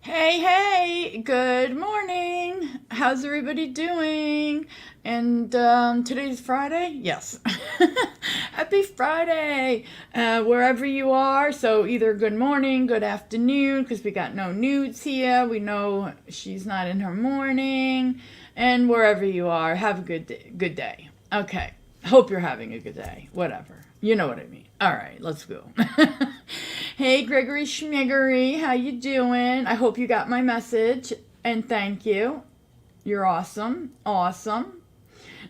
Hey, hey, good morning. How's everybody doing? And today's Friday? Yes. Happy Friday, wherever you are. So, either good morning, good afternoon, because we got no nudes here. We know she's not in her morning. And wherever you are, have a good day. Okay. Hope you're having a good day. Whatever. You know what I mean. All right, let's go. Hey, Gregory Schmiggery, how you doing? I hope you got my message, and thank you. You're awesome. Awesome.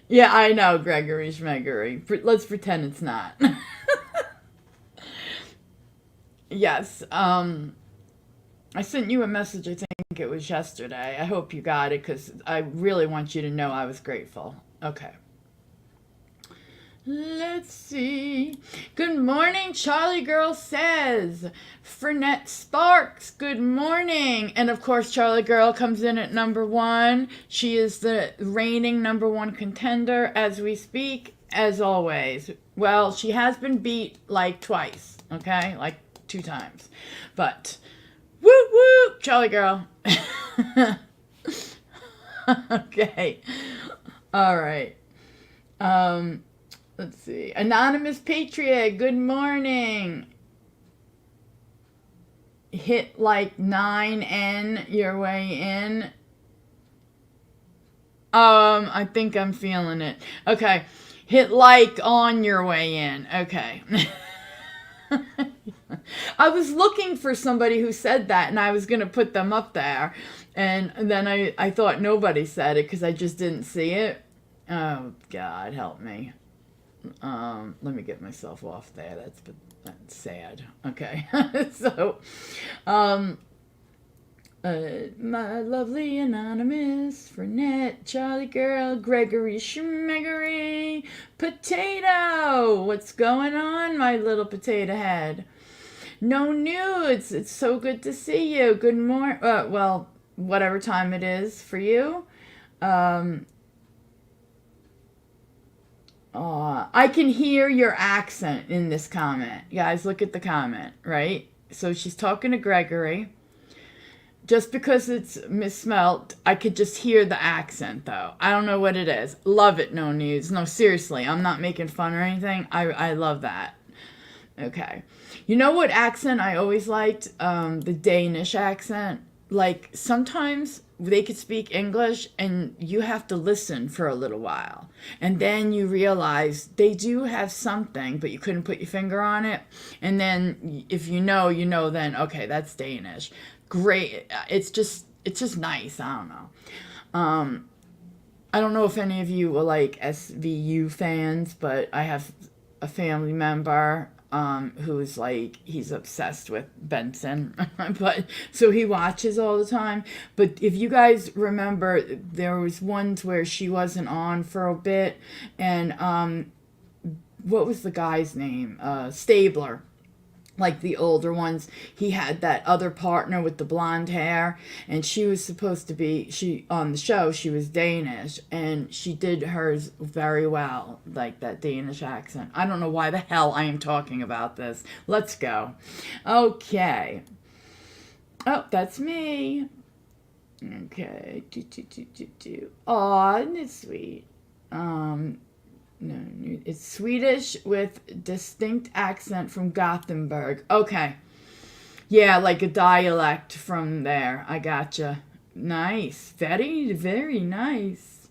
Yeah, I know, Gregory Schmiggery. Let's pretend it's not. Yes, I sent you a message, I think it was yesterday. I hope you got it, because I really want you to know I was grateful. Okay. Let's see. Good morning, Charlie Girl says. Fernette Sparks, good morning. And of course, Charlie Girl comes in at number one. She is the reigning number one contender as we speak, as always. Well, she has been beat like twice, okay? Like two times. But, whoop whoop, Charlie Girl. Okay. All right. Um, Let's see. Anonymous Patriot, good morning. Hit like 9N your way in. I think I'm feeling it. Okay. Hit like on your way in. Okay. I was looking for somebody who said that and I was going to put them up there. And then I thought nobody said it because I just didn't see it. Oh, God, help me. Let me get myself off there. That's sad. Okay. So, um, my lovely anonymous, Fernette, Charlie Girl, Gregory Schmeggery, Potato. What's going on, my little potato head? No nudes. It's so good to see you. Good morning. Well, whatever time it is for you. Um, I can hear your accent in this comment. Guys, look at the comment, right? So she's talking to Gregory. Just because it's misspelt, I could just hear the accent, though. I don't know what it is. Love it, no news. No, seriously, I'm not making fun or anything. I love that. Okay. You know what accent I always liked? The Danish accent. Like, sometimes they could speak English and you have to listen for a little while. And then you realize they do have something, but you couldn't put your finger on it. And then if you know then, okay, that's Danish. Great. It's just nice. I don't know. I don't know if any of you are like SVU fans, but I have a family member who's like he's obsessed with Benson, but so he watches all the time. But if you guys remember, there was ones where she wasn't on for a bit, and what was the guy's name? Stabler, like the older ones. He had that other partner with the blonde hair, and she was supposed to be, she on the show she was Danish, and she did hers very well, like that Danish accent. I don't know why the hell I am talking about this. Let's go. Okay. Oh, that's me. Okay. Aw, isn't it sweet? Um, no, it's Swedish with distinct accent from Gothenburg. Okay. Yeah, like a dialect from there. I gotcha. Nice. Very, very nice.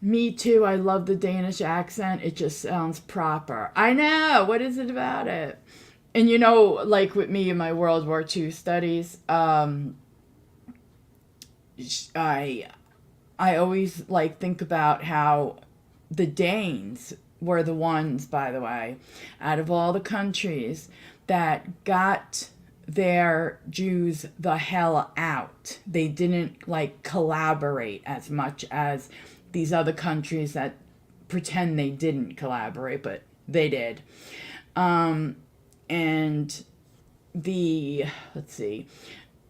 Me too. I love the Danish accent. It just sounds proper. I know. What is it about it? And like with me in my World War II studies, I I always like think about how the Danes were the ones, by the way, out of all the countries that got their Jews the hell out. They didn't like collaborate as much as these other countries that pretend they didn't collaborate, but they did. And let's see,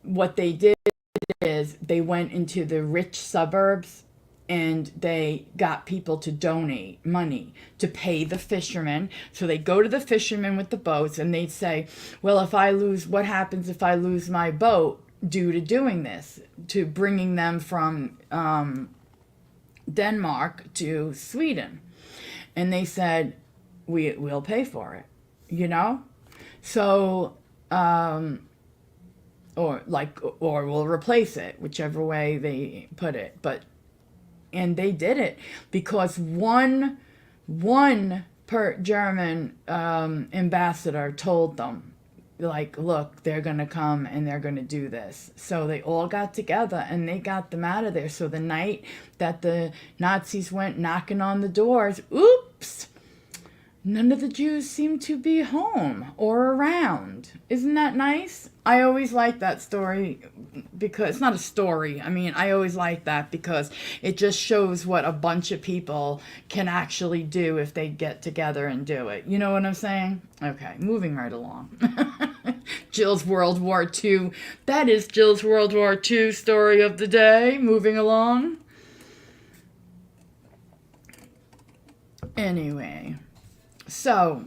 what they did is they went into the rich suburbs and they got people to donate money to pay the fishermen. So they go to the fishermen with the boats and they'd say, well, what happens if I lose my boat due to doing this, to bringing them from Denmark to Sweden? And they said, we'll pay for it, So, or we'll replace it, whichever way they put it. And they did it because one German ambassador told them, like, look, they're going to come and they're going to do this. So they all got together and they got them out of there. So the night that the Nazis went knocking on the doors, oops, none of the Jews seem to be home or around. Isn't that nice? I always like that story because it's not a story. I mean, I always like that because it just shows what a bunch of people can actually do if they get together and do it. You know what I'm saying? Okay, moving right along. Jill's World War II. That is Jill's World War II story of the day. Moving along. Anyway. So,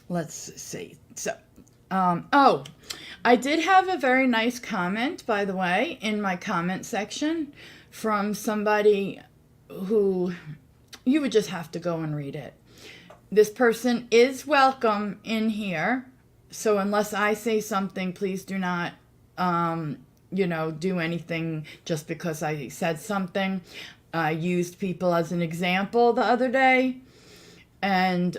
let's see. So, I did have a very nice comment, by the way, in my comment section from somebody who you would just have to go and read it. This person is welcome in here. So unless I say something, please do not, do anything just because I said something. I used people as an example the other day. And,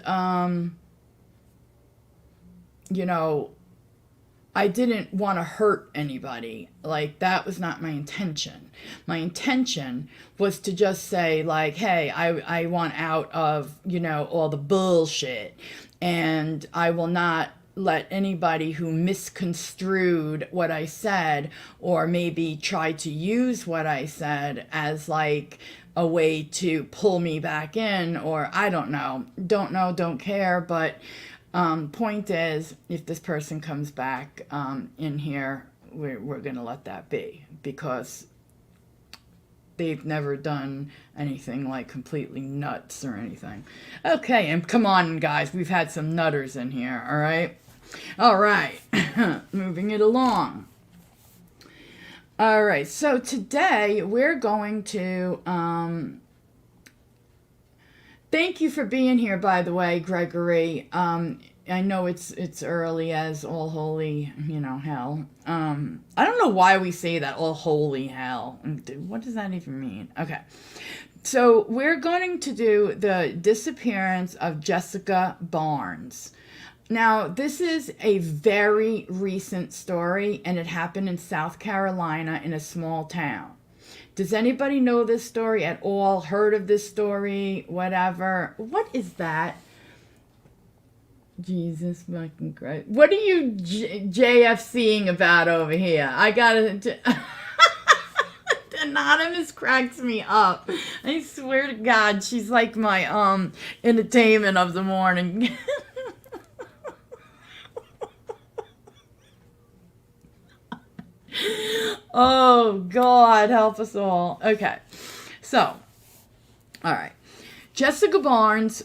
I didn't want to hurt anybody. Like, that was not my intention. My intention was to just say, like, hey, I want out of, all the bullshit. And I will not let anybody who misconstrued what I said or maybe tried to use what I said as, like, a way to pull me back in, or I don't know, don't care. But point is, if this person comes back in here, we're going to let that be because they've never done anything like completely nuts or anything. Okay, and come on, guys, we've had some nutters in here, all right. Moving it along. All right, so today we're going to, thank you for being here, by the way, Gregory. I know it's early as all holy, hell. I don't know why we say that, all holy hell. What does that even mean? Okay, so we're going to do the disappearance of Jessica Barnes. Now, this is a very recent story, and it happened in South Carolina in a small town. Does anybody know this story at all? Heard of this story? Whatever. What is that? Jesus fucking Christ. What are you JFCing about over here? I gotta... Anonymous cracks me up. I swear to God, she's like my entertainment of the morning. Oh, God, help us all. Okay, so, all right. Jessica Barnes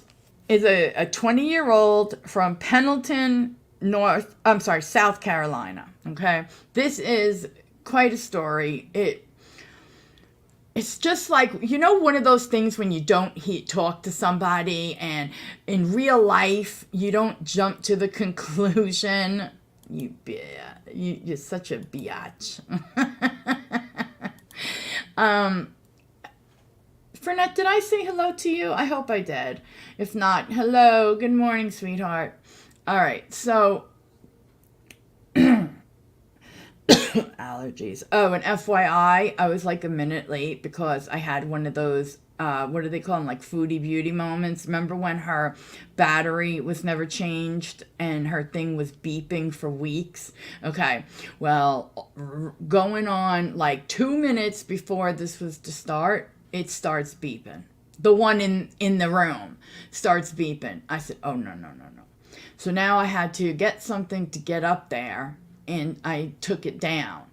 is a 20-year-old from Pendleton, South Carolina, okay? This is quite a story. It's just like, one of those things when you don't talk to somebody and in real life, you don't jump to the conclusion. You're such a biatch. Fernette, did I say hello to you? I hope I did. If not, hello. Good morning, sweetheart. All right, so allergies. Oh, and FYI, I was like a minute late because I had one of those what do they call them, like foodie beauty moments. Remember when her battery was never changed and her thing was beeping for weeks? Okay, well, going on like 2 minutes before this was to start, it starts beeping. The one in the room starts beeping. I said, oh, no. So now I had to get something to get up there, and I took it down.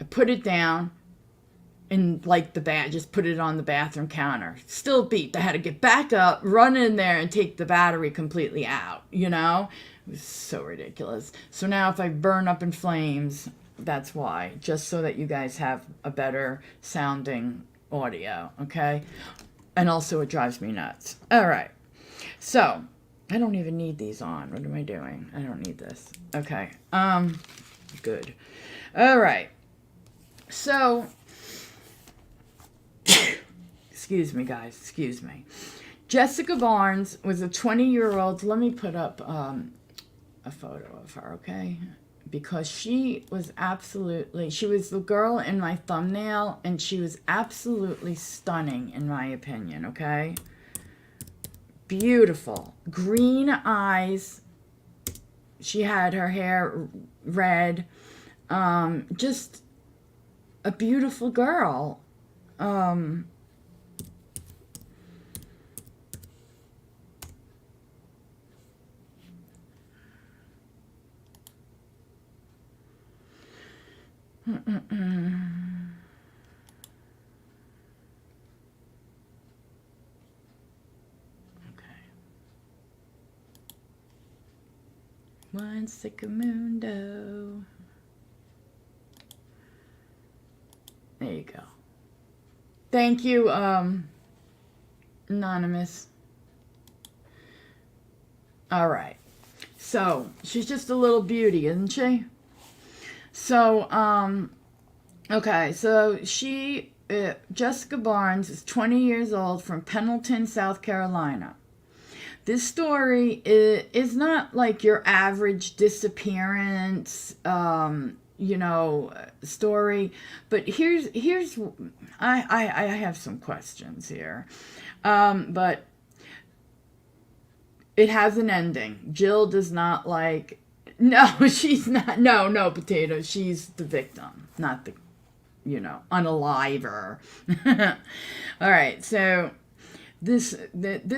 I put it down, in like the just put it on the bathroom counter. Still beat. They had to get back up, run in there, and take the battery completely out. You know, it was so ridiculous. So now if I burn up in flames, that's why. Just so that you guys have a better sounding audio. Okay, and also it drives me nuts. All right, so I don't even need these on. What am I doing? I don't need this. Okay. Good. All right. So, excuse me, guys. Excuse me. Jessica Barnes was a 20-year-old. Let me put up a photo of her, okay? Because she was the girl in my thumbnail, and she was absolutely stunning, in my opinion, okay? Beautiful. Green eyes. She had her hair red. Just a beautiful girl. One Sickamundo. There you go. Thank you, Anonymous. All right. So, she's just a little beauty, isn't she? So, okay. So, Jessica Barnes is 20 years old from Pendleton, South Carolina. This story is not like your average disappearance, story. But here's I have some questions here. But it has an ending. Jill does not like... No, she's not. No, Potato. She's the victim, not the, unaliver. All right, so... This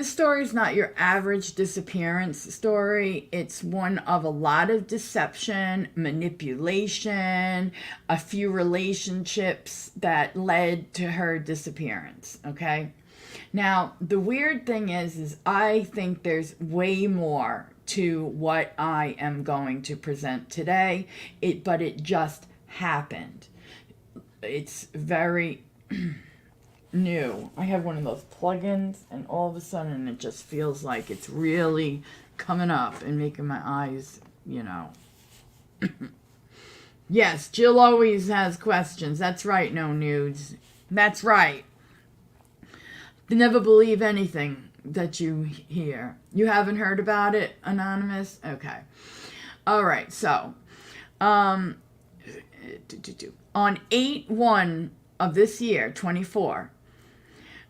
story is not your average disappearance story. It's one of a lot of deception, manipulation, a few relationships that led to her disappearance, okay? Now, the weird thing is I think there's way more to what I am going to present today, but it just happened. It's very... new. I have one of those plugins, and all of a sudden it just feels like it's really coming up and making my eyes, Yes, Jill always has questions. That's right, no nudes. That's right. Never believe anything that you hear. You haven't heard about it, Anonymous? Okay. All right, so on 8/1 of this year, 24,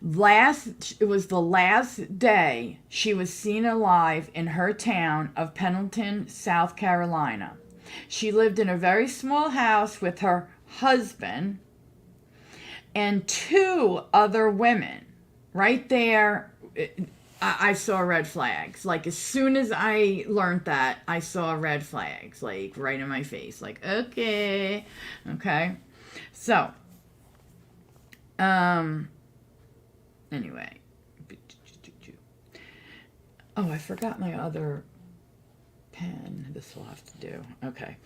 it was the last day she was seen alive in her town of Pendleton, South Carolina. She lived in a very small house with her husband and 2 other women. Right there, I saw red flags. Like, as soon as I learned that, I saw red flags, like, right in my face. Like, okay. So, anyway. Oh, I forgot my other pen. This will have to do. Okay.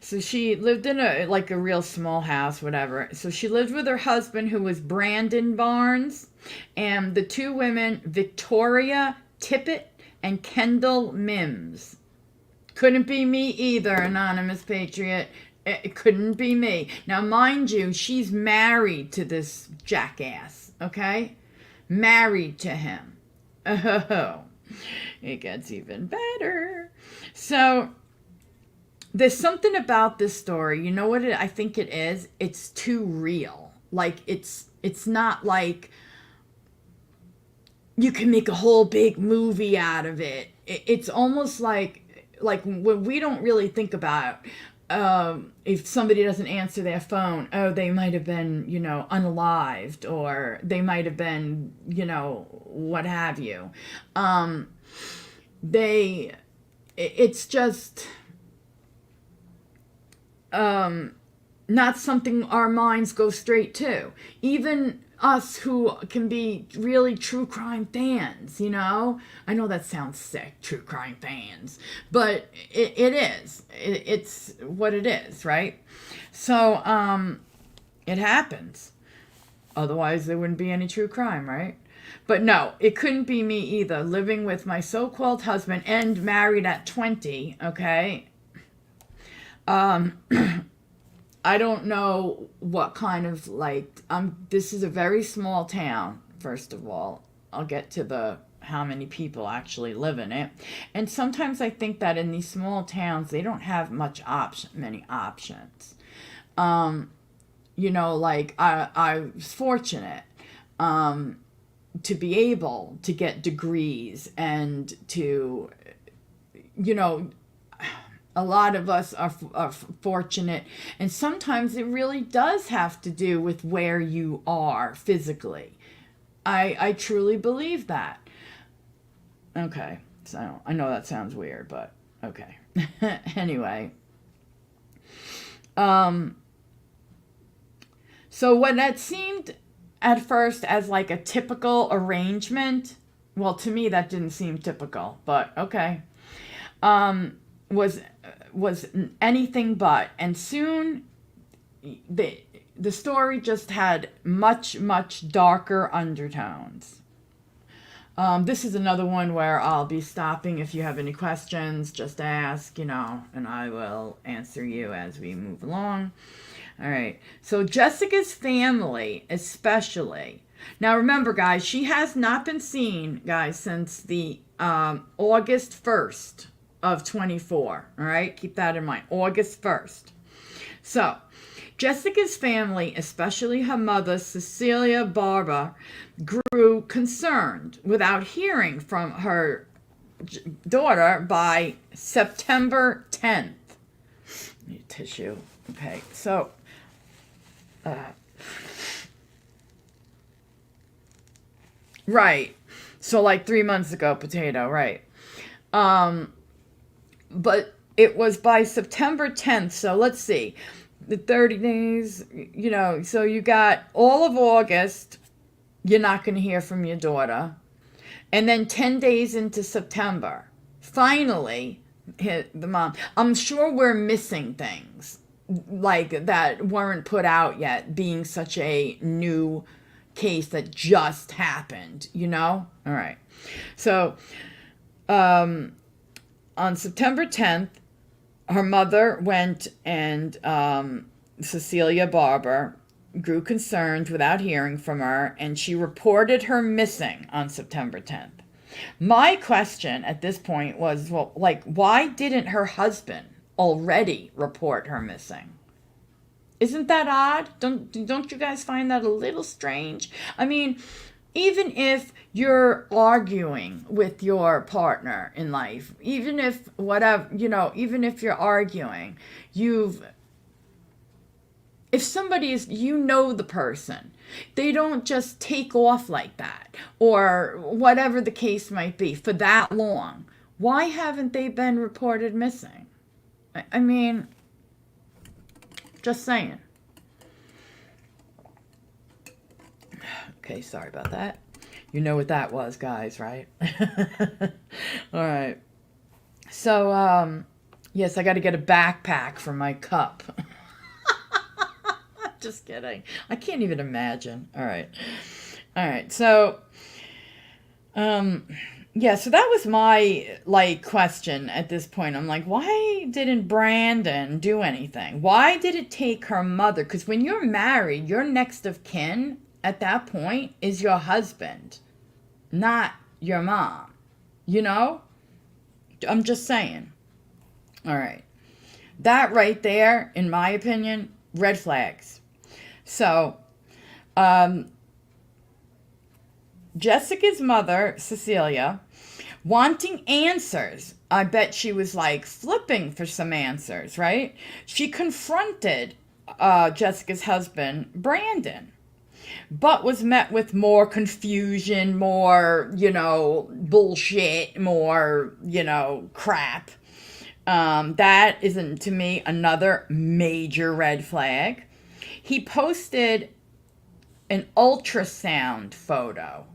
So she lived in a real small house, whatever. So she lived with her husband, who was Brandon Barnes, and the 2 women, Victoria Tippett and Kendall Mims. Couldn't be me either, Anonymous Patriot. It couldn't be me. Now, mind you, she's married to this jackass, okay? Married to him. Oh, it gets even better. So, there's something about this story. You know what I think it is? It's too real. Like, it's not like you can make a whole big movie out of it. It's almost like when we don't really think about if somebody doesn't answer their phone, they might have been, unalived, or they might have been, what have you. It's just, not something our minds go straight to. Even us who can be really true crime fans, you know? I know that sounds sick, true crime fans, but it is. It's what it is, right? So, it happens. Otherwise, there wouldn't be any true crime, right? But no, it couldn't be me either. Living with my so-called husband and married at 20, okay? I don't know what kind of like this is a very small town, first of all. I'll get to the how many people actually live in it. And sometimes I think that in these small towns they don't have many options. You know, like I was fortunate to be able to get degrees and to, you know, a lot of us are fortunate, and sometimes it really does have to do with where you are physically. I truly believe that. Okay, so I know that sounds weird, but okay. Anyway, so what that seemed at first as like a typical arrangement, well, to me that didn't seem typical, but okay. Was anything but, and soon the story just had much darker undertones. This is another one where I'll be stopping. If you have any questions, just ask, you know, and I will answer you as we move along. All right, so Jessica's family especially. Now remember, guys, she has not been seen, guys, since the August 1st of 24. All right, keep that in mind. August 1st. So, Jessica's family, especially her mother, Cecilia Barber, grew concerned without hearing from her daughter by September 10th. Need tissue. Okay, so right. So like 3 months ago, potato, right. But it was by September 10th. So let's see. The 30 days, you know, so you got all of August, you're not going to hear from your daughter. And then 10 days into September, finally, hit the mom. I'm sure we're missing things like that weren't put out yet, being such a new case that just happened, you know? All right. So, on September 10th, her mother went and Cecilia Barber grew concerned without hearing from her, and she reported her missing on September 10th. My question at this point was, well, like, why didn't her husband already report her missing? Isn't that odd? Don't you guys find that a little strange? I mean, even if you're arguing with your partner in life, even if whatever, you know, even if you're arguing, if somebody is, you know, the person, they don't just take off like that, or whatever the case might be, for that long. Why haven't they been reported missing? I mean, just saying. Okay, sorry about that. You know what that was, guys, right? All right. So, yes, I got to get a backpack for my cup. Just kidding. I can't even imagine. All right. So, yeah, so that was my, like, question at this point. I'm like, why didn't Brandon do anything? Why did it take her mother? Because when you're married, your next of kin at that point is your husband, not your mom. You know? I'm just saying. All right. That right there, in my opinion, red flags. So, Jessica's mother, Cecilia, wanting answers. I bet she was like flipping for some answers, right? She confronted Jessica's husband, Brandon, but was met with more confusion, more, you know, bullshit, more, you know, crap. That isn't, to me, another major red flag. He posted an ultrasound photo.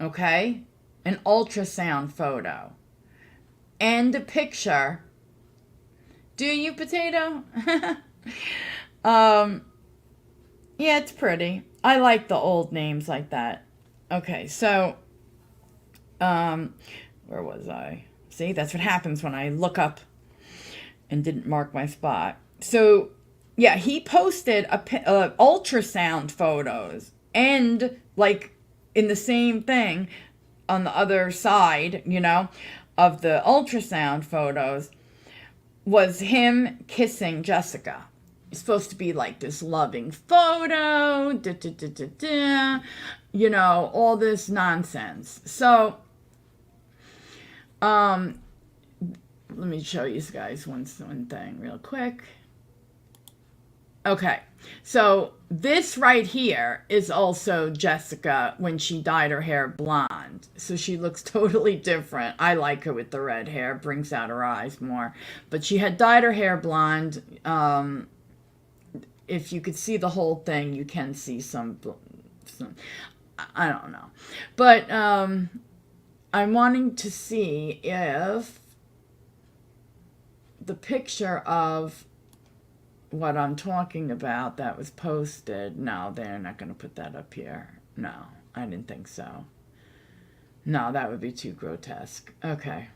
Okay? An ultrasound photo. And a picture. Do you, potato? Yeah, it's pretty. I like the old names like that. Okay, so, where was I? See, that's what happens when I look up and didn't mark my spot. So, yeah, he posted ultrasound photos and, like, in the same thing on the other side, you know, of the ultrasound photos was him kissing Jessica. It's supposed to be like this loving photo, you know, all this nonsense. So, let me show you guys one thing real quick. Okay, so this right here is also Jessica when she dyed her hair blonde. So she looks totally different. I like her with the red hair, brings out her eyes more. But she had dyed her hair blonde. If you could see the whole thing, you can see some I don't know. But I'm wanting to see if the picture of what I'm talking about that was posted. No, they're not going to put that up here. No, I didn't think so. No, that would be too grotesque. Okay.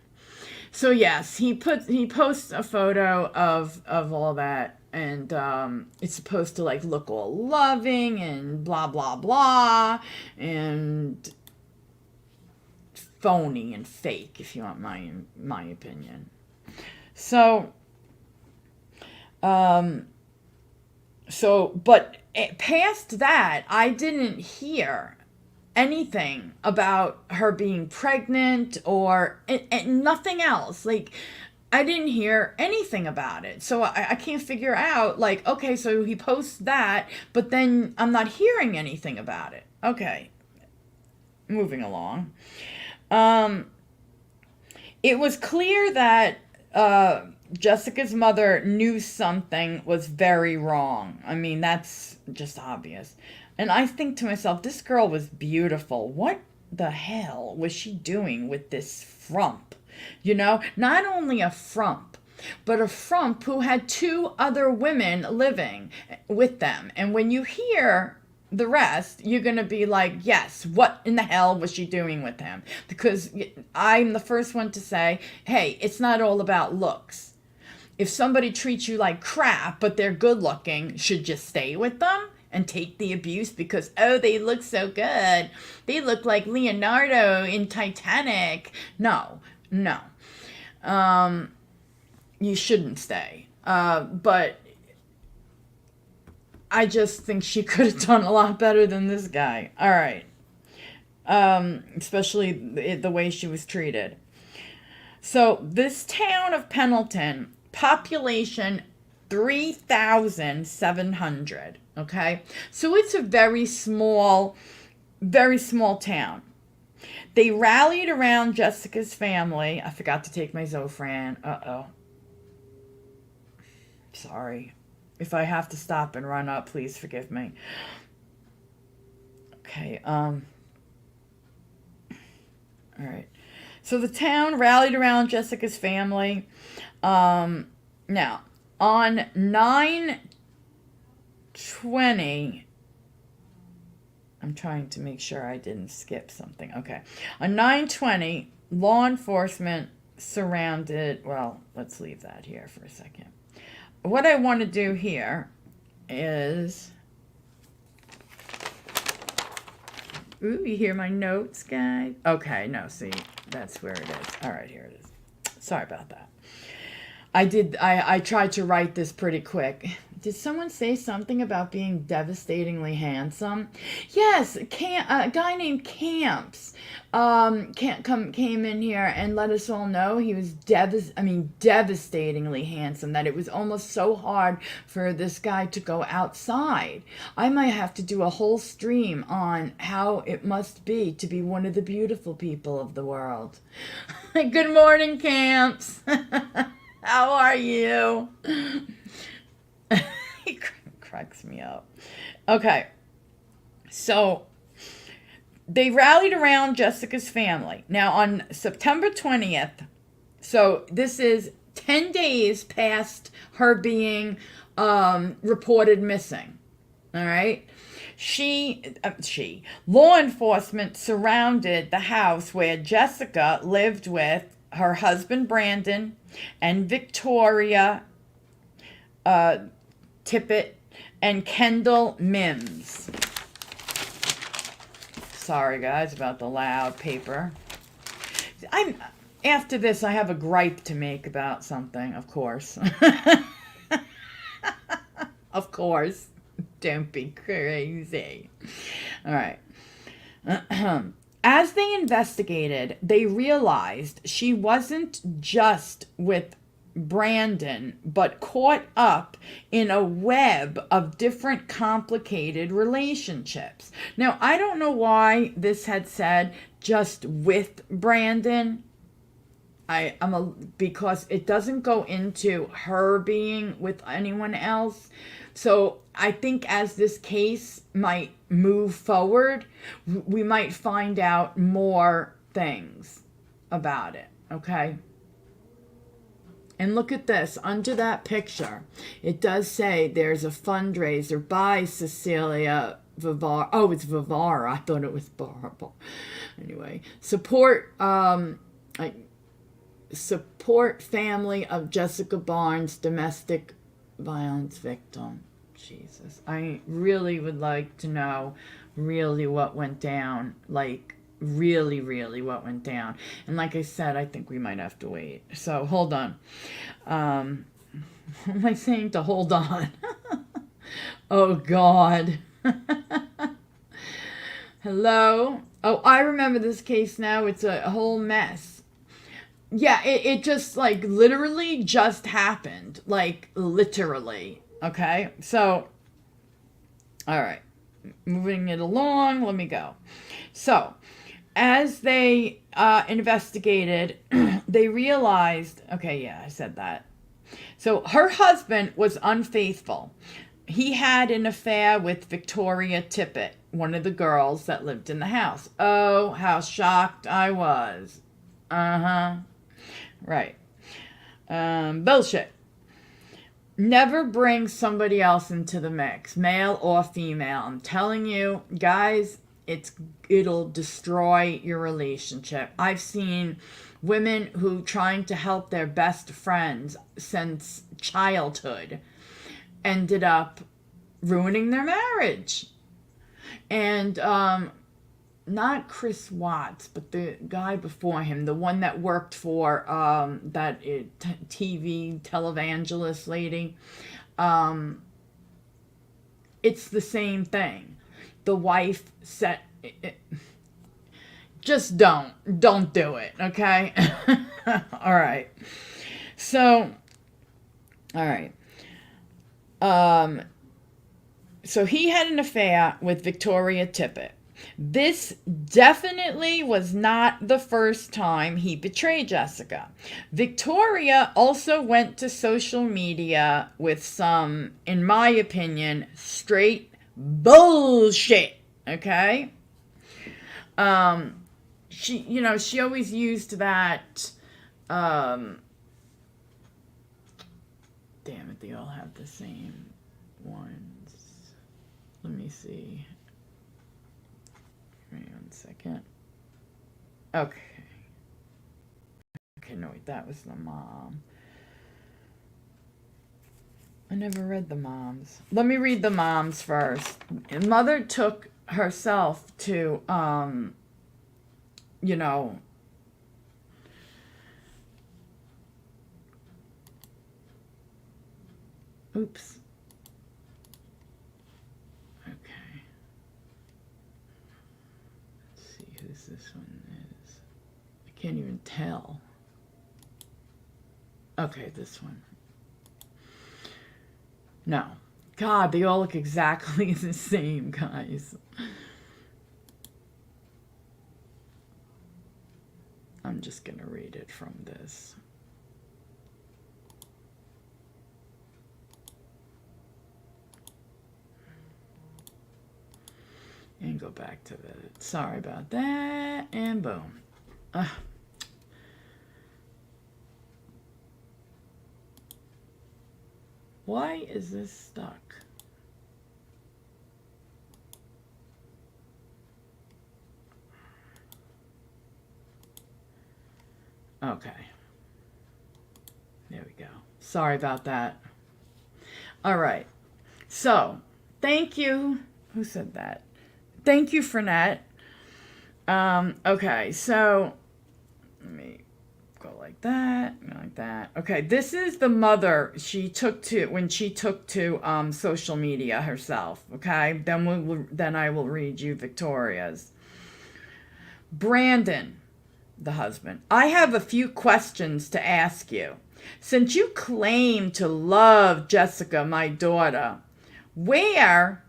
So yes, he posts a photo of all that, and it's supposed to like look all loving and blah blah blah and phony and fake, if you want my opinion. So but past that, I didn't hear anything about her being pregnant or and nothing else. Like, I didn't hear anything about it. So I can't figure out, like, okay, so he posts that, but then I'm not hearing anything about it. Okay, moving along. It was clear that Jessica's mother knew something was very wrong. I mean, that's just obvious. And I think to myself, this girl was beautiful. What the hell was she doing with this frump? You know, not only a frump, but a frump who had 2 other women living with them. And when you hear the rest, you're going to be like, yes, what in the hell was she doing with him? Because I'm the first one to say, hey, it's not all about looks. If somebody treats you like crap, but they're good looking, should you stay with them and take the abuse because, oh, they look so good? They look like Leonardo in Titanic. No. You shouldn't stay. But I just think she could have done a lot better than this guy. All right. Especially the way she was treated. So this town of Pendleton, population 3,700. Okay. So it's a very small town. They rallied around Jessica's family. I forgot to take my Zofran. Uh-oh. Sorry. If I have to stop and run up, please forgive me. Okay, all right. So the town rallied around Jessica's family. Now, on 9/20, I'm trying to make sure I didn't skip something. Okay. On 9/20, law enforcement surrounded, well, let's leave that here for a second. What I want to do here is, ooh, you hear my notes, guys? Okay, no, see, that's where it is. All right, here it is. Sorry about that. I tried to write this pretty quick. Did someone say something about being devastatingly handsome? Yes, a guy named Camps came in here and let us all know he was devastatingly handsome, that it was almost so hard for this guy to go outside. I might have to do a whole stream on how it must be to be one of the beautiful people of the world. Good morning, Camps. How are you? He cracks me up. Okay. So they rallied around Jessica's family. Now on September 20th, so this is 10 days past her being reported missing. All right. Law enforcement surrounded the house where Jessica lived with her husband Brandon and Victoria Tippett and Kendall Mims. Sorry guys about the loud paper. After this I have a gripe to make about something, of course. Of course. Don't be crazy. All right. As they investigated, they realized she wasn't just with Brandon, but caught up in a web of different complicated relationships. Now, I don't know why this had said just with Brandon. Because it doesn't go into her being with anyone else. So I think as this case might move forward, we might find out more things about it, okay? And look at this, under that picture, it does say there's a fundraiser by Cecilia Vivar. Oh, it's Vivar. I thought it was Barbara. Anyway, support family of Jessica Barnes, domestic violence victim. Jesus. I really would like to know really what went down. Like, really what went down. And like I said, I think we might have to wait. So, hold on. What am I saying to hold on? Oh, God. Hello? Oh, I remember this case now. It's a whole mess. Yeah, it just, like, literally just happened. Like, literally. Okay? So, all right. Moving it along. Let me go. So, as they investigated, they realized... Okay, yeah, I said that. So, her husband was unfaithful. He had an affair with Victoria Tippett, one of the girls that lived in the house. Oh, how shocked I was. Uh-huh. Right. Bullshit. Never bring somebody else into the mix, male or female. I'm telling you, guys, it'll destroy your relationship. I've seen women who trying to help their best friends since childhood ended up ruining their marriage. And not Chris Watts, but the guy before him, the one that worked for that TV televangelist lady. It's the same thing. The wife said, just don't do it, okay? All right. So, all right. So he had an affair with Victoria Tippett. This definitely was not the first time he betrayed Jessica. Victoria also went to social media with some, in my opinion, straight bullshit. Okay? She always used that, damn it, they all have the same ones. Let me see. Give me 1 second. Okay. Okay, no, wait, that was the mom. I never read the moms. Let me read the moms first. Mother took herself to, Oops. Okay. Let's see whose this one is. I can't even tell. Okay, this one. No. God, they all look exactly the same, guys. I'm just going to read it from this. And go back to the, sorry about that, and boom. Why is this stuck? Okay. There we go. Sorry about that. All right. So, thank you. Who said that? Thank you, Fernette. Okay, so let me go like that, like that. Okay, this is the mother she took to when she took to social media herself. Okay, then I will read you Victoria's. Brandon, the husband. I have a few questions to ask you. Since you claim to love Jessica, my daughter, where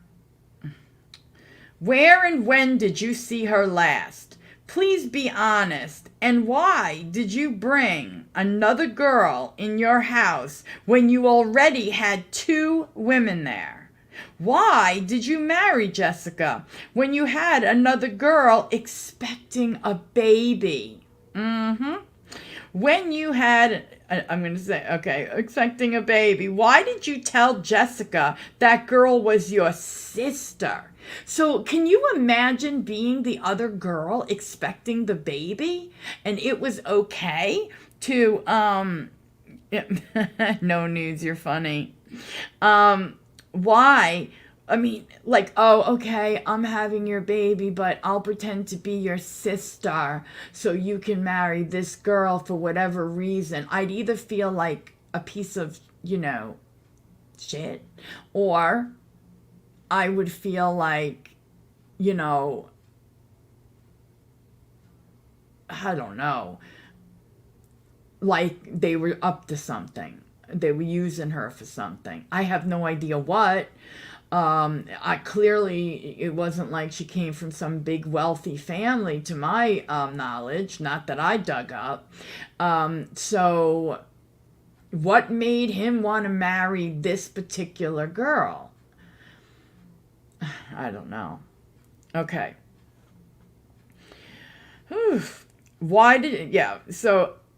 and when did you see her last? Please be honest. And why did you bring another girl in your house when you already had 2 women there? Why did you marry Jessica when you had another girl expecting a baby? When you had, I'm going to say, okay, expecting a baby, why did you tell Jessica that girl was your sister? So can you imagine being the other girl expecting the baby and it was okay to, no news, you're funny. Why? I mean, like, oh, okay, I'm having your baby, but I'll pretend to be your sister so you can marry this girl for whatever reason. I'd either feel like a piece of, shit, or I would feel like, I don't know, like they were up to something. They were using her for something. I have no idea what. It wasn't like she came from some big wealthy family to my knowledge, not that I dug up. So what made him want to marry this particular girl? I don't know. Okay.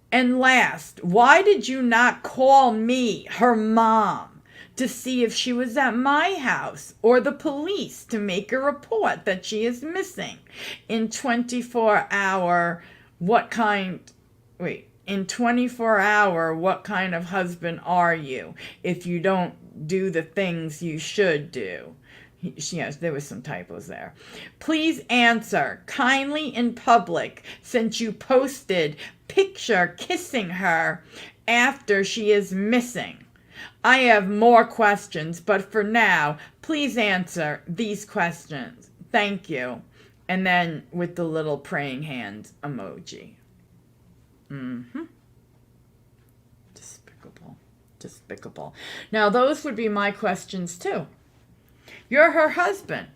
And last, why did you not call me, her mom, to see if she was at my house or the police to make a report that she is missing? In 24 hour, what kind of husband are you if you don't do the things you should do? Yes, there was some typos there. Please answer kindly in public since you posted picture kissing her after she is missing. I have more questions, but for now, please answer these questions. Thank you. And then with the little praying hand emoji. Despicable. Now, those would be my questions too. You're her husband.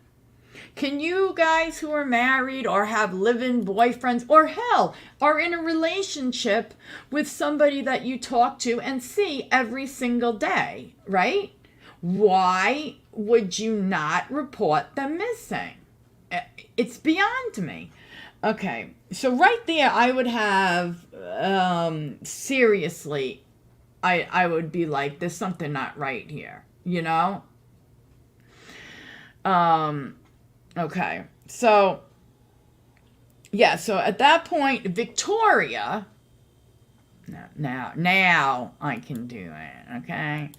Can you guys who are married or have live-in boyfriends or hell are in a relationship with somebody that you talk to and see every single day, right? Why would you not report them missing? It's beyond me. Okay, so right there I would have, seriously, I would be like, there's something not right here, Okay, so at that point, Victoria, now I can do it, okay?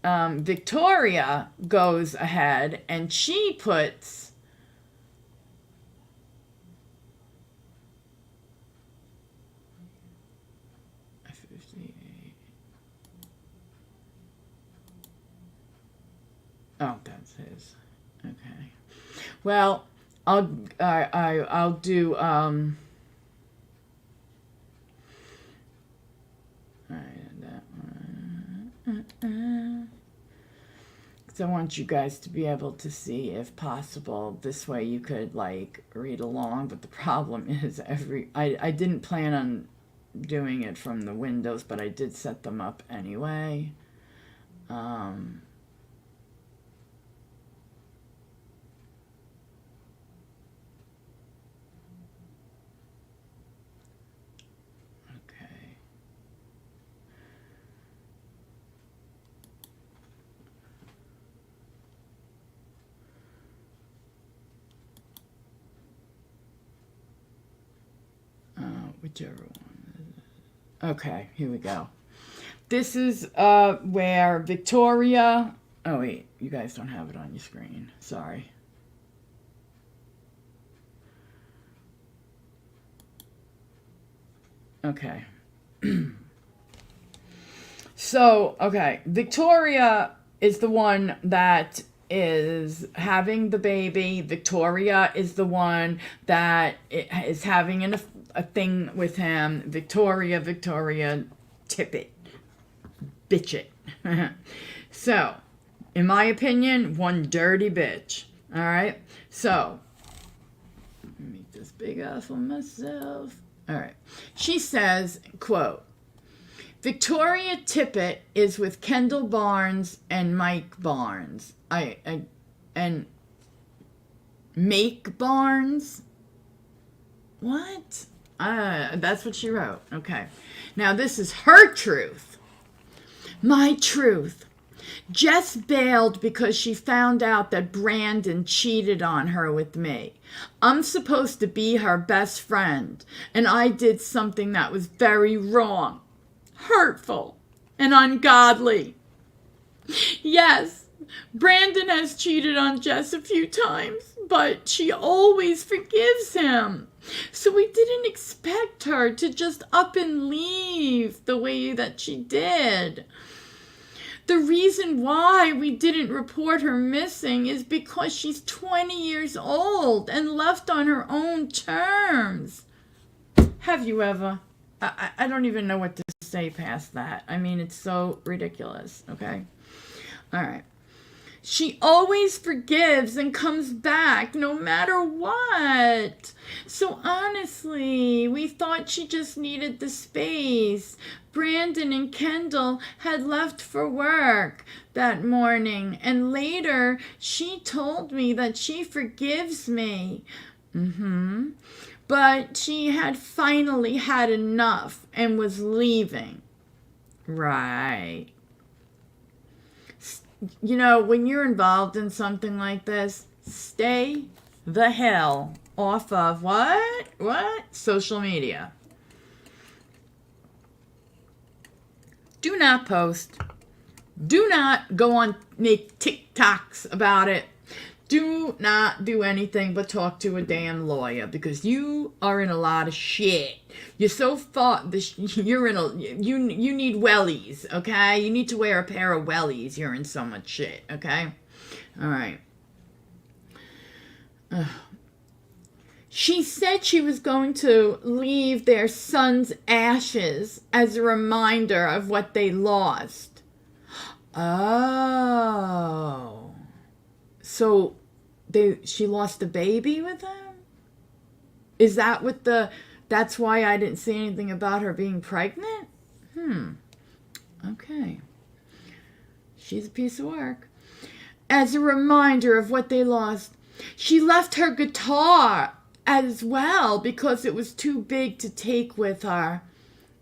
Victoria goes ahead and she puts Oh, that's his. Okay. Well, I'll do alright, that one. So I want you guys to be able to see, if possible. This way you could like read along. But the problem is I didn't plan on doing it from the windows, but I did set them up anyway. Okay. Whichever one. Okay, here we go. This is where Victoria... Oh, wait. You guys don't have it on your screen. Sorry. Okay. So, okay. Victoria is the one that is having the baby. Victoria is the one that is having a thing with him. Victoria, tip it. Bitch it. So, in my opinion, one dirty bitch. All right? So, let me make this big ass for myself. All right. She says, quote, Victoria Tippett is with Kendall Barnes and Mike Barnes. And Make Barnes? What? That's what she wrote. Okay. Now, this is her truth. My truth. Jess bailed because she found out that Brandon cheated on her with me. I'm supposed to be her best friend, and I did something that was very wrong, hurtful, and ungodly. Yes, Brandon has cheated on Jess a few times, but she always forgives him. So we didn't expect her to just up and leave the way that she did. The reason why we didn't report her missing is because she's 20 years old and left on her own terms. Have you ever? I don't even know what to say past that. I mean, it's so ridiculous, okay? All right. She always forgives and comes back no matter what. So honestly, we thought she just needed the space. Brandon and Kendall had left for work that morning, and later she told me that she forgives me. But she had finally had enough and was leaving. Right. You know, when you're involved in something like this, stay the hell off of what? Social media. Do not post. Do not go on, make TikToks about it. Do not do anything but talk to a damn lawyer, because you are in a lot of shit. You're so far, you're in a, you need wellies, okay? You need to wear a pair of wellies. You're in so much shit, okay? All right. She said she was going to leave their son's ashes as a reminder of what they lost. Oh. So she lost a baby with him? Is that what that's why I didn't say anything about her being pregnant? Okay. She's a piece of work. As a reminder of what they lost, she left her guitar as well because it was too big to take with her.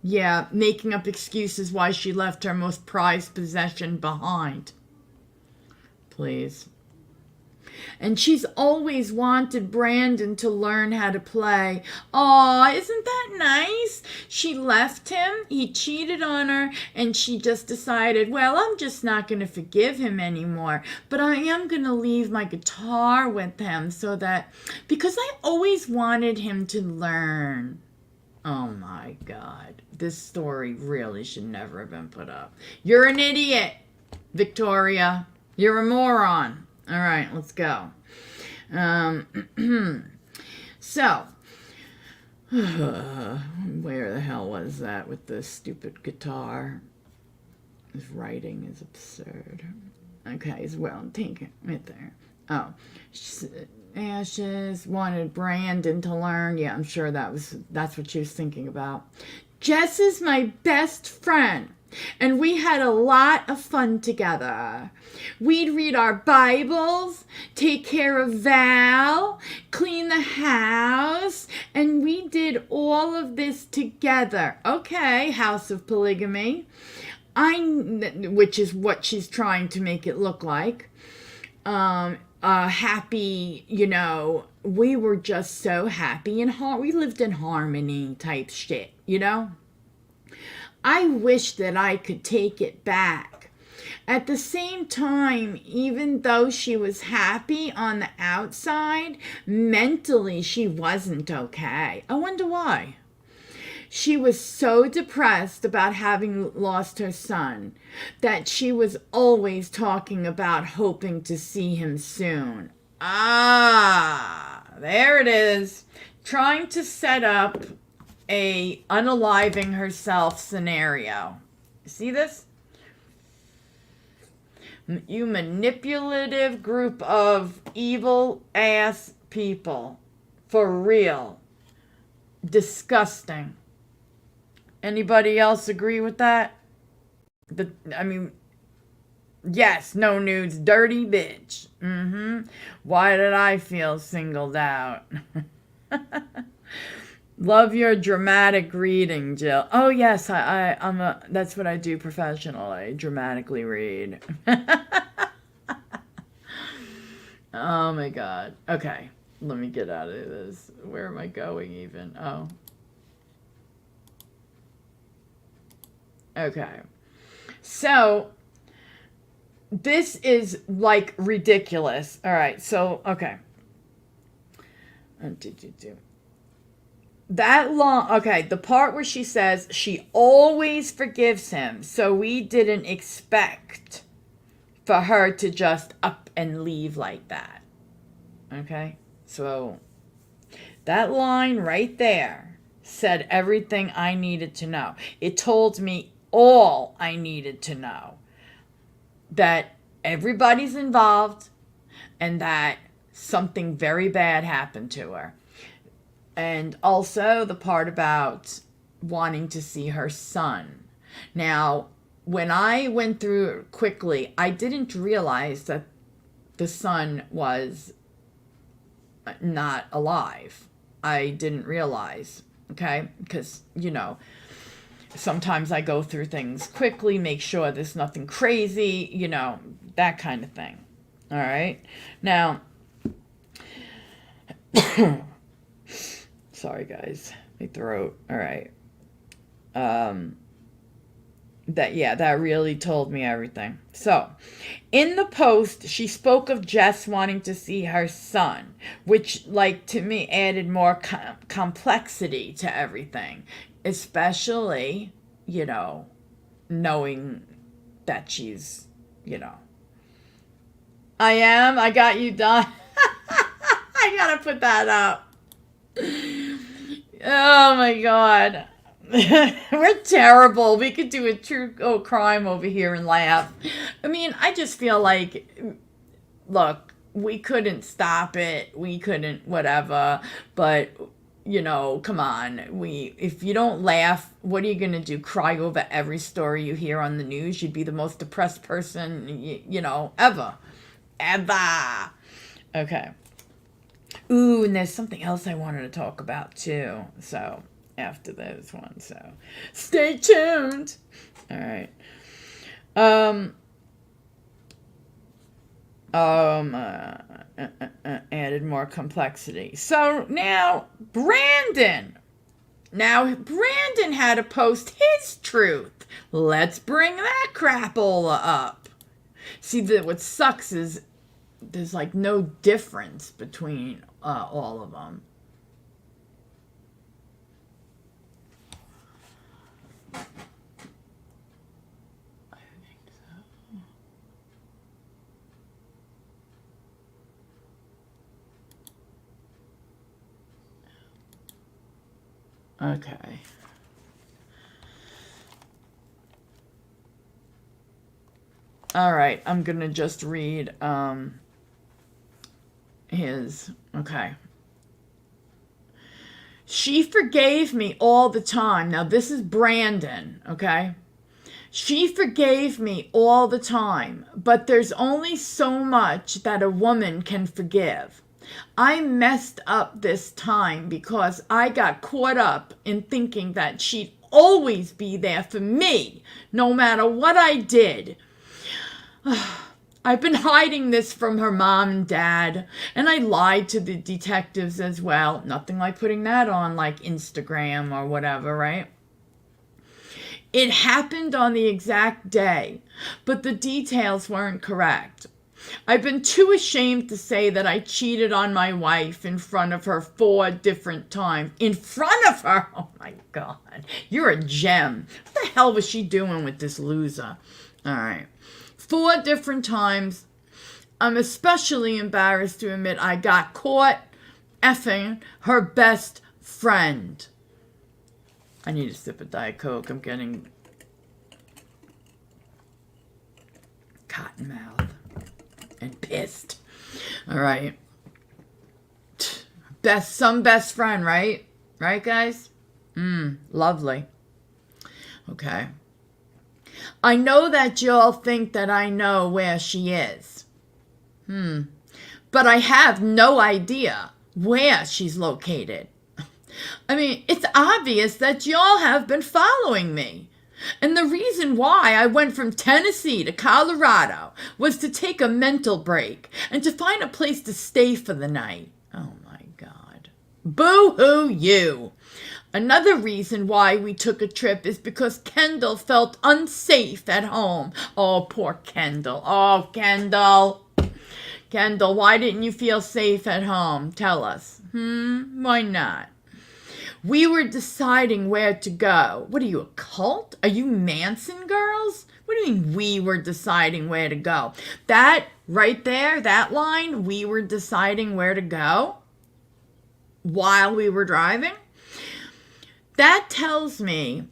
Yeah, making up excuses why she left her most prized possession behind. Please. And she's always wanted Brandon to learn how to play. Aw, isn't that nice? She left him, he cheated on her, and she just decided, well, I'm just not going to forgive him anymore. But I am going to leave my guitar with him because I always wanted him to learn. Oh my God. This story really should never have been put up. You're an idiot, Victoria. You're a moron. All right, let's go. So, where the hell was that with the stupid guitar? His writing is absurd. Okay, as well, take it right there. Oh, Ashes wanted Brandon to learn. Yeah, I'm sure that's what she was thinking about. Jess is my best friend, and we had a lot of fun together. We'd read our Bibles, take care of Val, clean the house, and we did all of this together. Okay, House of Polygamy. Which is what she's trying to make it look like. Happy, we were just so happy and we lived in harmony type shit, I wish that I could take it back. At the same time, even though she was happy on the outside, mentally she wasn't okay. I wonder why. She was so depressed about having lost her son that she was always talking about hoping to see him soon. Ah, there it is. Trying to set up a unaliving herself scenario. See this? You manipulative group of evil ass people. For real. Disgusting. Anybody else agree with that? Yes, no nudes, dirty bitch. Why did I feel singled out? Love your dramatic reading, Jill. Oh yes, that's what I do professionally, dramatically read. Oh my god. Okay, let me get out of this. Where am I going even? Oh. Okay. So, this is like ridiculous. All right. So, okay. That long. Okay. The part where she says she always forgives him. So, we didn't expect for her to just up and leave like that. Okay. So, that line right there said everything I needed to know. It told me all I needed to know. That everybody's involved and that something very bad happened to her. And also the part about wanting to see her son. Now, when I went through it quickly, I didn't realize that the son was not alive. I didn't realize, okay? Because, sometimes I go through things quickly, make sure there's nothing crazy, that kind of thing. All right. Now, sorry guys, my throat. All right. That really told me everything. So, in the post, she spoke of Jess wanting to see her son, which, to me, added more complexity to everything. Especially, knowing that she's, I got you done. I gotta put that up. Oh my god. We're terrible. We could do a true crime over here and laugh. I just feel like, look, we couldn't stop it. We couldn't whatever. But, come on. If you don't laugh, what are you going to do? Cry over every story you hear on the news? You'd be the most depressed person, ever. Ever. Okay. Ooh, and there's something else I wanted to talk about, too. So, after this one, so stay tuned. All right. Added more complexity. So now Brandon had to post his truth. Let's bring that crapola up. See, what sucks is there's no difference between all of them. Okay. All right, I'm going to just read his. Okay. She forgave me all the time. Now, this is Brandon, okay? She forgave me all the time, but there's only so much that a woman can forgive. I messed up this time because I got caught up in thinking that she'd always be there for me, no matter what I did. I've been hiding this from her mom and dad, and I lied to the detectives as well. Nothing like putting that on like Instagram or whatever, right? It happened on the exact day, but the details weren't correct. I've been too ashamed to say that I cheated on my wife in front of her 4 different times. In front of her? Oh my God. You're a gem. What the hell was she doing with this loser? All right. 4 different times. I'm especially embarrassed to admit I got caught effing her best friend. I need a sip of Diet Coke. I'm getting cotton mouth and pissed. All right. Some best friend, right? Right, guys? Lovely. Okay. I know that y'all think that I know where she is. But I have no idea where she's located. I mean, it's obvious that y'all have been following me. And the reason why I went from Tennessee to Colorado was to take a mental break and to find a place to stay for the night. Oh my God. Boo-hoo you. Another reason why we took a trip is because Kendall felt unsafe at home. Oh, poor Kendall. Oh, Kendall. Kendall, why didn't you feel safe at home? Tell us. Why not? We were deciding where to go. What are you, a cult? Are you Manson girls? What do you mean we were deciding where to go? That right there, that line, we were deciding where to go while we were driving. That tells me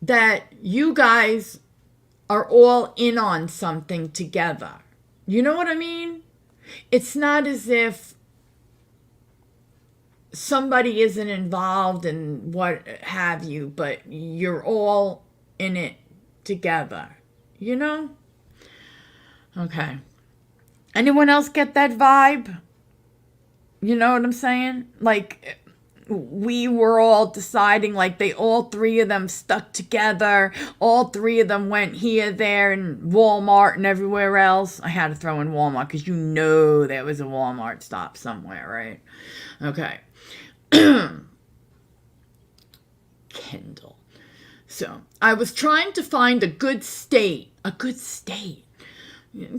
that you guys are all in on something together. You know what I mean? It's not as if somebody isn't involved in what have you, but you're all in it together, you know? Okay. Anyone else get that vibe? You know what I'm saying? Like, we were all deciding, like, all 3 of them stuck together. All 3 of them went here, there, and Walmart and everywhere else. I had to throw in Walmart because you know there was a Walmart stop somewhere, right? Okay. Kendall. So, I was trying to find a good state. Do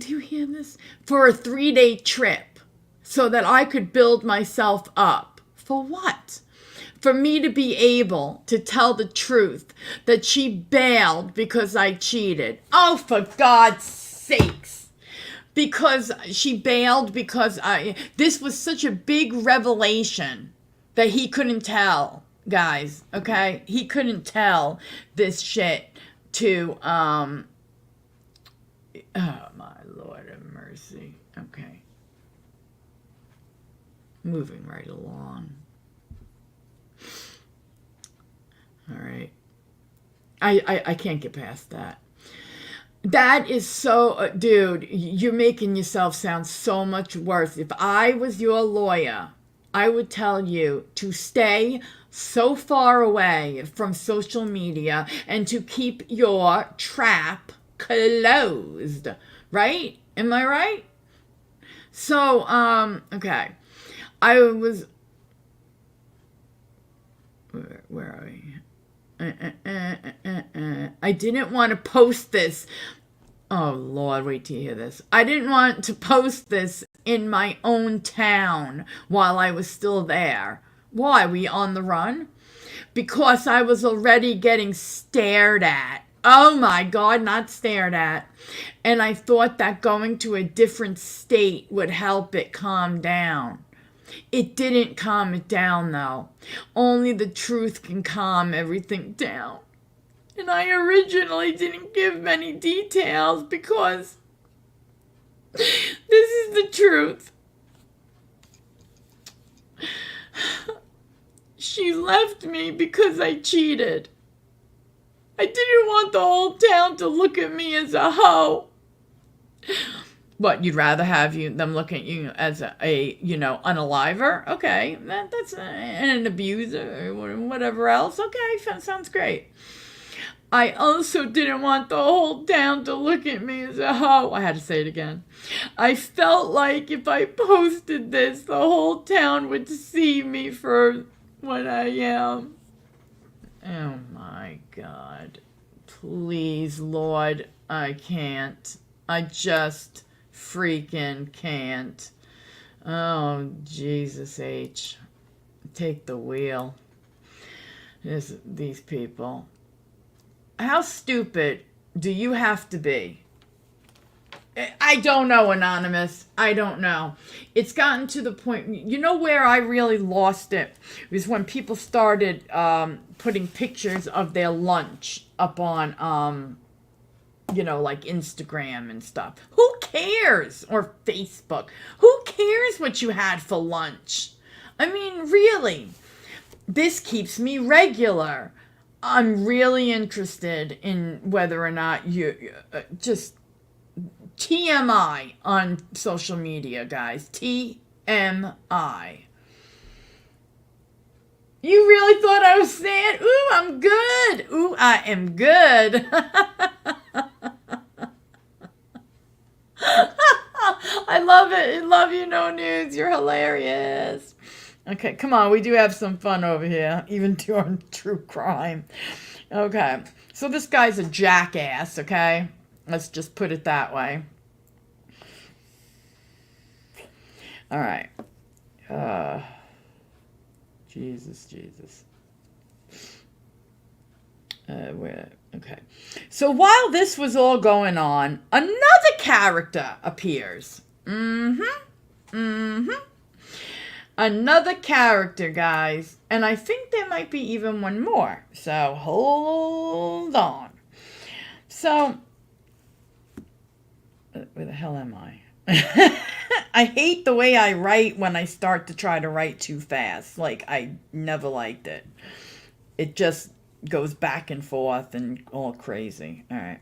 you hear this? For a 3-day trip so that I could build myself up. For what? For me to be able to tell the truth that she bailed because I cheated. Oh, for God's sakes. Because she bailed because this was such a big revelation that he couldn't tell, guys, okay? He couldn't tell this shit to, oh, my Lord of mercy. Okay. Moving right along. All right. I can't get past that. That is so, dude, you're making yourself sound so much worse. If I was your lawyer, I would tell you to stay so far away from social media and to keep your trap closed, right? Am I right? So, okay. I was, where are we? I didn't want to post this. Oh, Lord, wait till you hear this. I didn't want to post this in my own town while I was still there. Why? Were you on the run? Because I was already getting stared at. Oh, my God, not stared at. And I thought that going to a different state would help it calm down. It didn't calm it down, though. Only the truth can calm everything down. And I originally didn't give many details because this is the truth. She left me because I cheated. I didn't want the whole town to look at me as a hoe. What, you'd rather have them look at you as a unaliver? Okay, that's an abuser or whatever else. Okay, sounds great. I also didn't want the whole town to look at me as a hoe. I had to say it again. I felt like if I posted this, the whole town would see me for what I am. Oh my God. Please, Lord, I can't. I just freaking can't. Oh, Jesus H. Take the wheel. These people. How stupid do you have to be? I don't know, Anonymous. I don't know. It's gotten to the point, where I really lost it was when people started putting pictures of their lunch up on, like Instagram and stuff. Who cares? Or Facebook. Who cares what you had for lunch? I mean, really. This keeps me regular. I'm really interested in whether or not you just TMI on social media, guys. TMI. You really thought I was saying, ooh, I'm good. Ooh, I am good. I love it. I love you, No News. You're hilarious. Okay, come on. We do have some fun over here, even during true crime. Okay, so this guy's a jackass, okay? Let's just put it that way. All right. Jesus. Okay. So while this was all going on, another character appears. Another character, guys. And I think there might be even one more. So hold on. So, where the hell am I? I hate the way I write when I start to try to write too fast. Like, I never liked it. It just goes back and forth and all crazy. All right.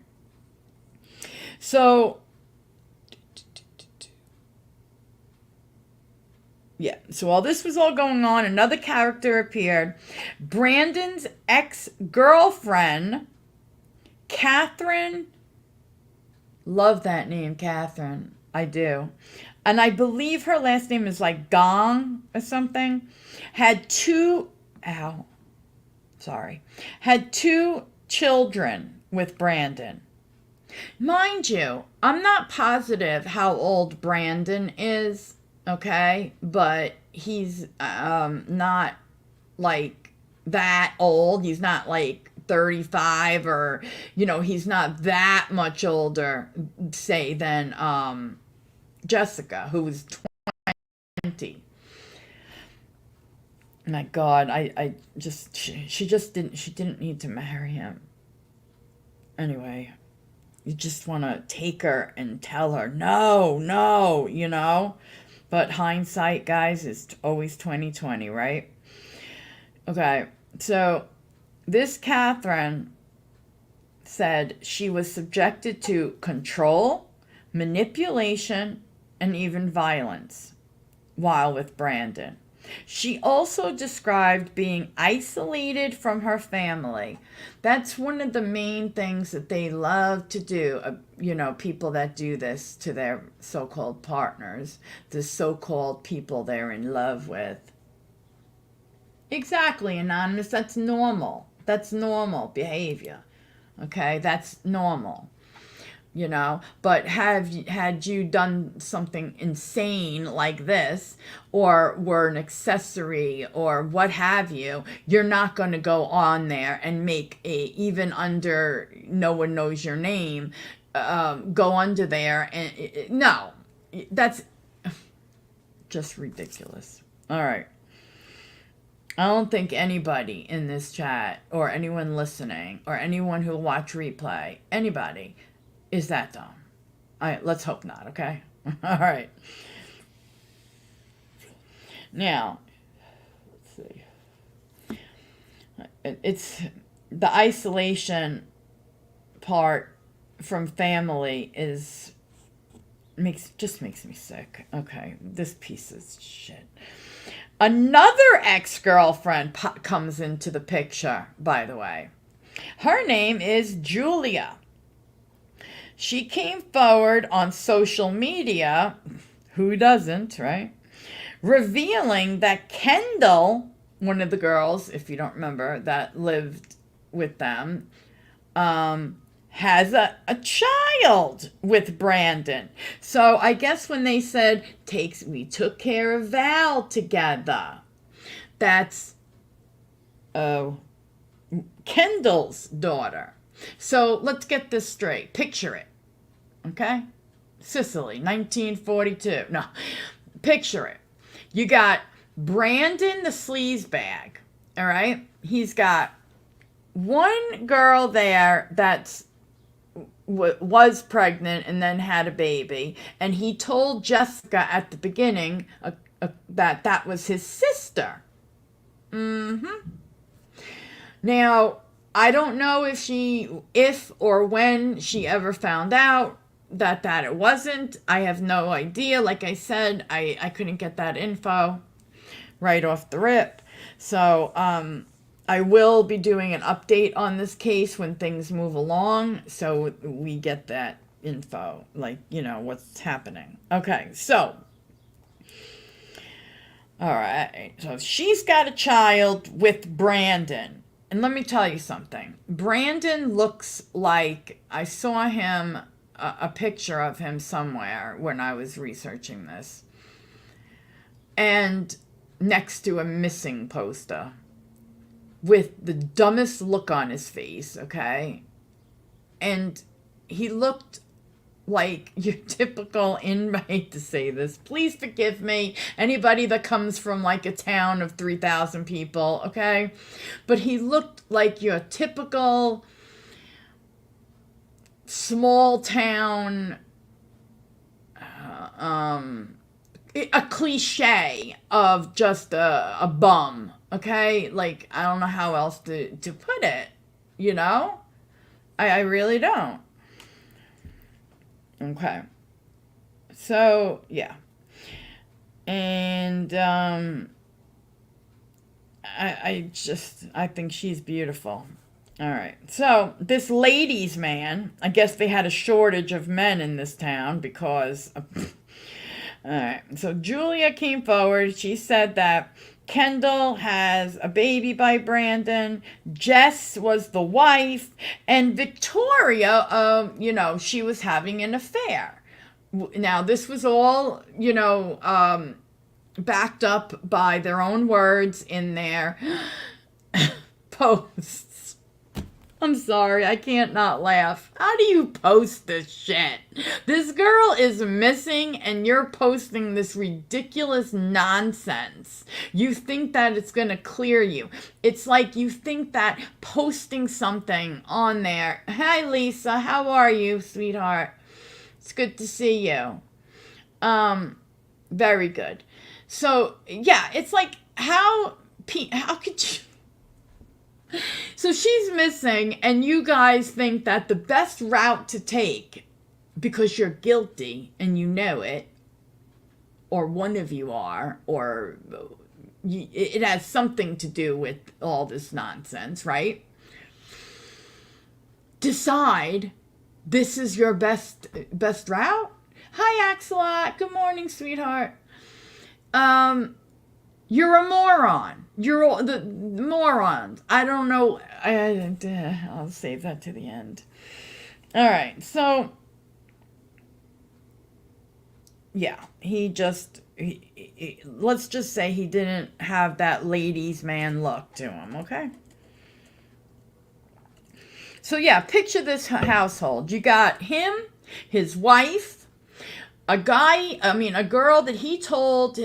So, yeah. So while this was all going on, another character appeared. Brandon's ex-girlfriend, Catherine. Love that name, Catherine. I do. And I believe her last name is like Gong or something. Had two children with Brandon. Mind you, I'm not positive how old Brandon is, okay? But he's not like that old. He's not like 35 or, he's not that much older, say, than Jessica, who was 20. My God, she didn't need to marry him. Anyway, you just want to take her and tell her, no, But hindsight, guys, is always 20/20, right? Okay, so this Catherine said she was subjected to control, manipulation, and even violence while with Brandon. She also described being isolated from her family. That's one of the main things that they love to do, people that do this to their so-called partners, the so-called people they're in love with. Exactly, Anonymous. That's normal. That's normal behavior. Okay, that's normal. But had you done something insane like this, or were an accessory, or what have you, you're not going to go on there and make even under no one knows your name, go under there and no, that's just ridiculous. All right. I don't think anybody in this chat or anyone listening or anyone who'll watch replay, anybody is that dumb. All right, let's hope not, okay? All right. Now, let's see. It's the isolation part from family just makes me sick. Okay, this piece of shit. Another ex-girlfriend comes into the picture, by the way. Her name is Julia. She came forward on social media, who doesn't, right? Revealing that Kendall, one of the girls, if you don't remember, that lived with them, has a child with Brandon. So I guess when they said, we took care of Val together, that's Kendall's daughter. So let's get this straight. Picture it, okay? Sicily, 1942. No, picture it. You got Brandon the sleazebag, all right? He's got one girl there that's was pregnant and then had a baby, and he told Jessica at the beginning that was his sister. Now, I don't know if or when she ever found out that it wasn't. I have no idea. Like I said, I couldn't get that info right off the rip. So, I will be doing an update on this case when things move along, so we get that info, like, what's happening. Okay, so, all right, so she's got a child with Brandon. And let me tell you something. Brandon looks like, I saw him, a picture of him somewhere when I was researching this, and next to a missing poster, with the dumbest look on his face, okay? And he looked like your typical I hate to say this, please forgive me, anybody that comes from like a town of 3,000 people, okay? But he looked like your typical small town, a cliche of just a bum. Okay, like, I don't know how else to put it, I really don't. Okay. So, yeah. And, I think she's beautiful. All right. So, this ladies' man, I guess they had a shortage of men in this town because, all right. So, Julia came forward. She said that Kendall has a baby by Brandon. Jess was the wife. And Victoria, she was having an affair. Now, this was all, backed up by their own words in their posts. I'm sorry, I can't not laugh. How do you post this shit? This girl is missing and you're posting this ridiculous nonsense. You think that it's going to clear you. It's like you think that posting something on there, "Hi Lisa, how are you, sweetheart? It's good to see you." Very good. So, yeah, it's like, how could you... So she's missing, and you guys think that the best route to take, because you're guilty and you know it, or one of you are, or it has something to do with all this nonsense, right? Decide this is your best route. Hi, Axelot. Good morning, sweetheart. You're a moron. You're all the morons. I don't know. I'll save that to the end. All right. So, yeah, let's just say he didn't have that ladies' man look to him, okay? So, yeah, picture this household. You got him, his wife, a girl that he told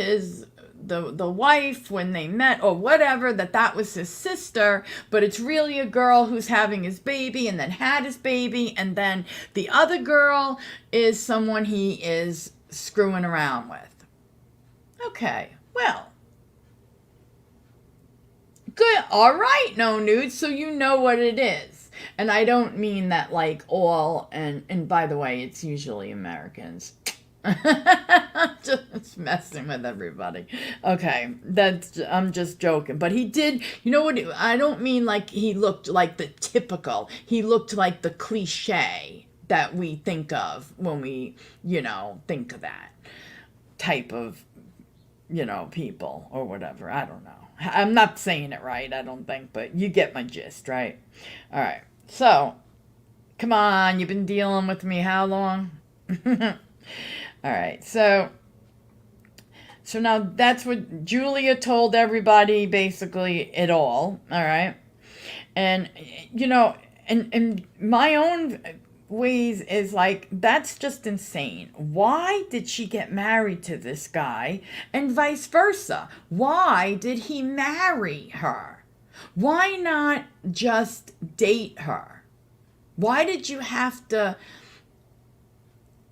the wife when they met or whatever, that was his sister, but it's really a girl who's having his baby and then had his baby, and then the other girl is someone he is screwing around with. Okay, well, good, all right, no nudes, so you know what it is. And I don't mean that like all, and by the way, it's usually Americans. Just messing with everybody. Okay, I'm just joking. But he did, you know what, I don't mean like he looked like the typical. He looked like the cliche that we think of when we, think of that type of, people or whatever. I don't know. I'm not saying it right, I don't think, but you get my gist, right? All right. So, come on, you've been dealing with me how long? All right, so now that's what Julia told everybody, basically it all right? And, and my own ways is like, that's just insane. Why did she get married to this guy and vice versa? Why did he marry her? Why not just date her? Why did you have to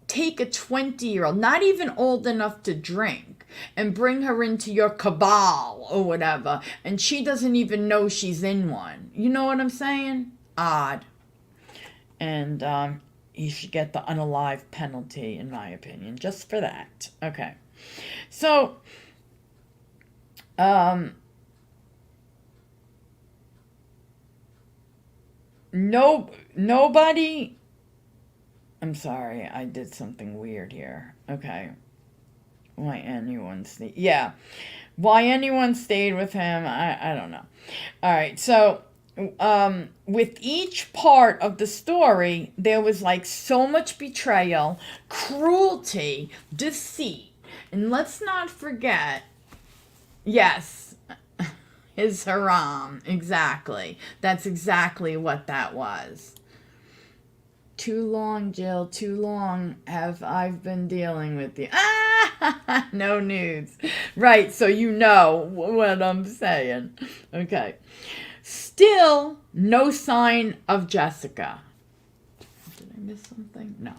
take a 20-year-old, not even old enough to drink, and bring her into your cabal or whatever, and she doesn't even know she's in one? You know what I'm saying? Odd. And you should get the unalive penalty, in my opinion, just for that. Okay. So, nobody... I'm sorry, I did something weird here. Okay. Why anyone stayed... Yeah. Why anyone stayed with him, I don't know. All right, so with each part of the story, there was like so much betrayal, cruelty, deceit. And let's not forget, yes, his haram. Exactly. That's exactly what that was. Too long, Jill, too long have I've been dealing with you. Ah, no nudes. Right, so you know what I'm saying. Okay. Still, no sign of Jessica. Did I miss something? No.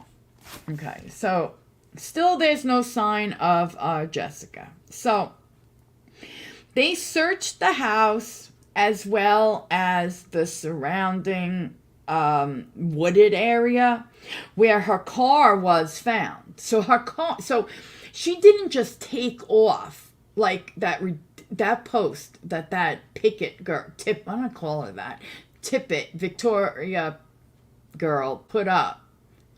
Okay, so still there's no sign of Jessica. So they searched the house as well as the surrounding wooded area where her car was found. So she didn't just take off like that post that picket girl, I'm gonna call her that, Tippet Victoria girl put up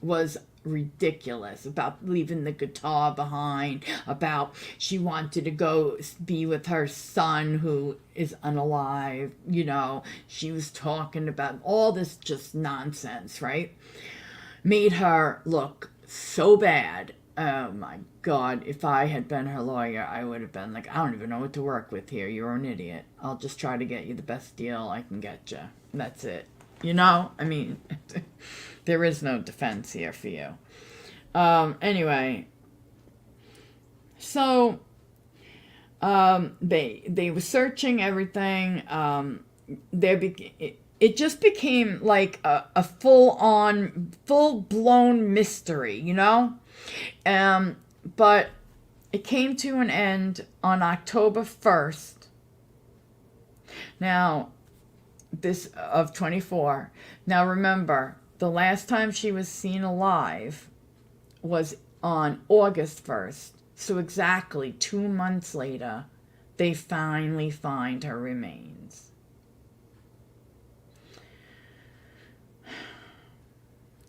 was ridiculous, about leaving the guitar behind, about she wanted to go be with her son who is unalive, she was talking about all this just nonsense, right? Made her look so bad. Oh my God, if I had been her lawyer, I would have been like, I don't even know what to work with here. You're an idiot. I'll just try to get you the best deal I can get you. That's it. I mean, there is no defense here for you. Anyway, so they were searching everything. It just became like a full-blown mystery, but it came to an end on October 1st. Now, this of 24. Now remember, the last time she was seen alive was on August 1st. So exactly 2 months later, they finally find her remains.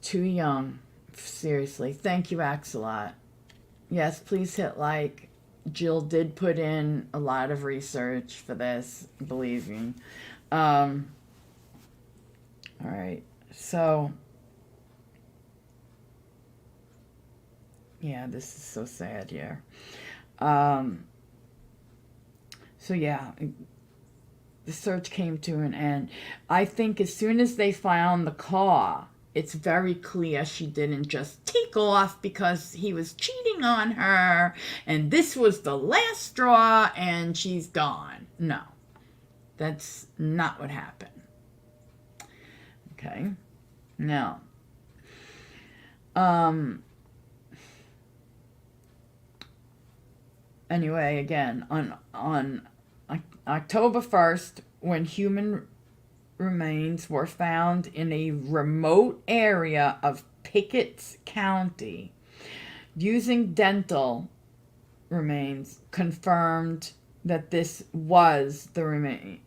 Too young. Seriously. Thank you, Axelot. Yes, please hit like. Jill did put in a lot of research for this, believe me. All right, so yeah, this is so sad here. So yeah, the search came to an end. I think as soon as they found the car, it's very clear she didn't just take off because he was cheating on her and this was the last straw and she's gone. No, that's not what happened. Okay, now, anyway, again, on October 1st, when human remains were found in a remote area of Pickett County, using dental remains confirmed that this was the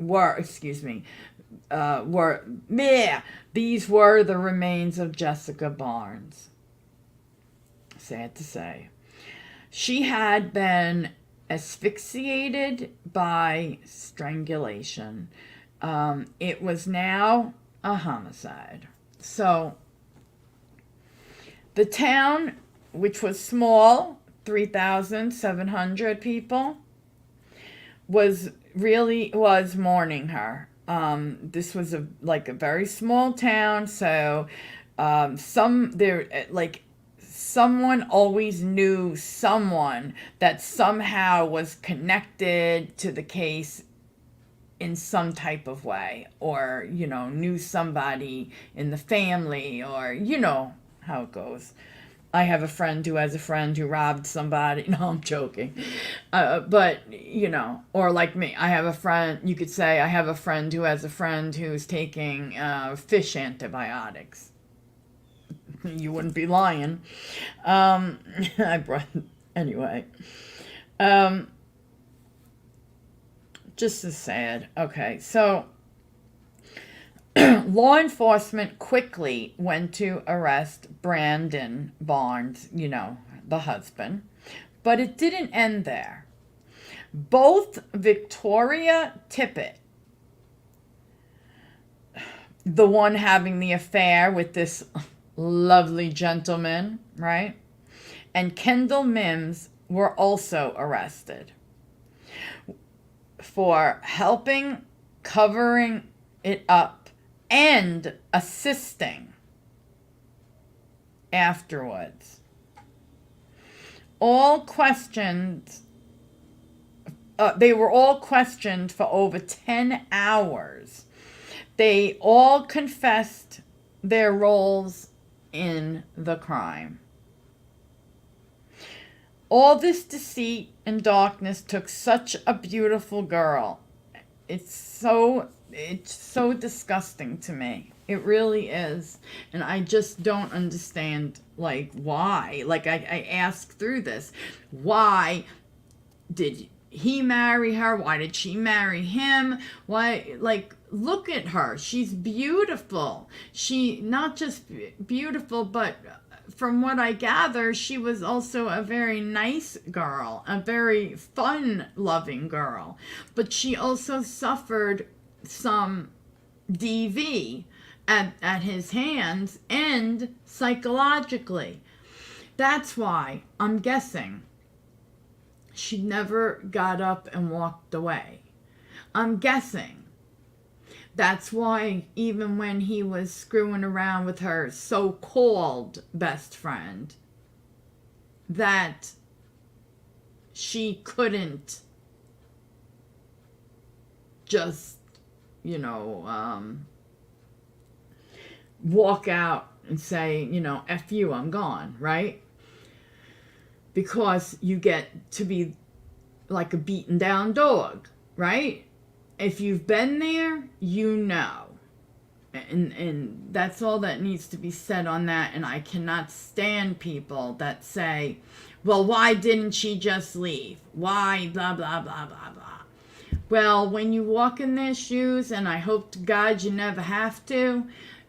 these were the remains of Jessica Barnes. Sad to say. She had been asphyxiated by strangulation. It was now a homicide. So, the town, which was small, 3,700 people, was mourning her. This was a very small town, so someone always knew someone that somehow was connected to the case in some type of way, or knew somebody in the family, or how it goes. I have a friend who has a friend who robbed somebody. No, I'm joking. But, or like me, I have a friend, you could say I have a friend who has a friend who's taking fish antibiotics. You wouldn't be lying. Anyway. Just as sad. Okay, so law enforcement quickly went to arrest Brandon Barnes, the husband, but it didn't end there. Both Victoria Tippett, the one having the affair with this lovely gentleman, right, and Kendall Mims were also arrested for helping, covering it up, and assisting afterwards. All questioned. They were all questioned for over 10 hours. They all confessed their roles in the crime. All this deceit and darkness took such a beautiful girl. It's so disgusting to me. It really is. And I just don't understand, why. I asked through this. Why did he marry her? Why did she marry him? Why, look at her. She's beautiful. She, not just beautiful, but from what I gather, she was also a very nice girl, a very fun-loving girl. But she also suffered some DV at his hands and psychologically. That's why I'm guessing she never got up and walked away. I'm guessing that's why even when he was screwing around with her so-called best friend, that she couldn't just, walk out and say, F you, I'm gone, right? Because you get to be like a beaten down dog, right? If you've been there, and that's all that needs to be said on that. And I cannot stand people that say, well, why didn't she just leave? Why, blah, blah, blah, blah, blah. Well, when you walk in their shoes, and I hope to God you never have to,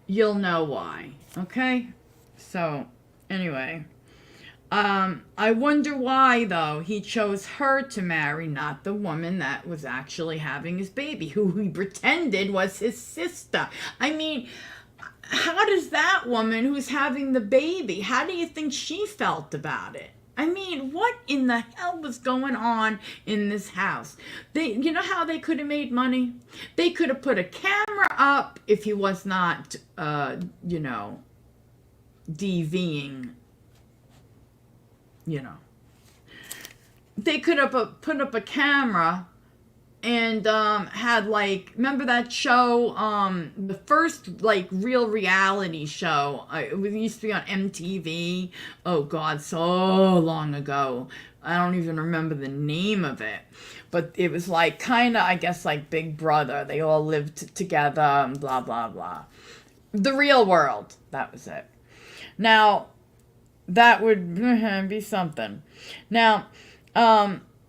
you'll know why, okay? So, anyway, I wonder why, though, he chose her to marry, not the woman that was actually having his baby, who he pretended was his sister. I mean, how does that woman who's having the baby, how do you think she felt about it? I mean, what in the hell was going on in this house? You know how they could have made money? They could have put a camera up if he was not, DVing, you know. They could have put up a camera and had, like, remember that show, the first, like, real reality show, it used to be on MTV, oh god, so long ago, I don't even remember the name of it, but it was like, kind of, I guess, like Big Brother, they all lived together, and blah, blah, blah. The Real World, that was it. Now, that would be something. Now,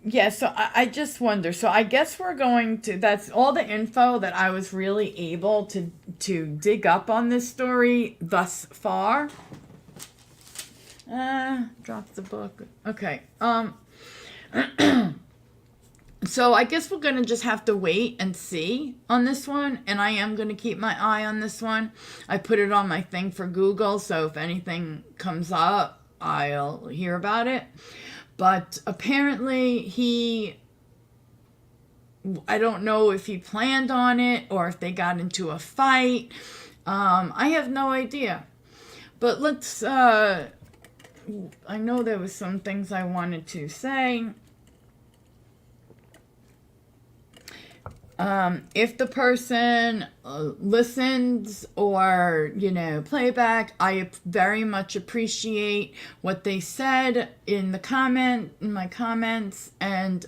yeah, so I just wonder. So I guess we're going to, that's all the info that I was really able to dig up on this story thus far. Drop the book. Okay. So I guess we're going to just have to wait and see on this one. And I am going to keep my eye on this one. I put it on my thing for Google. So if anything comes up, I'll hear about it. But apparently I don't know if he planned on it or if they got into a fight. I have no idea. But let's, I know there was some things I wanted to say. If the person listens or, playback, I very much appreciate what they said in my comments. And,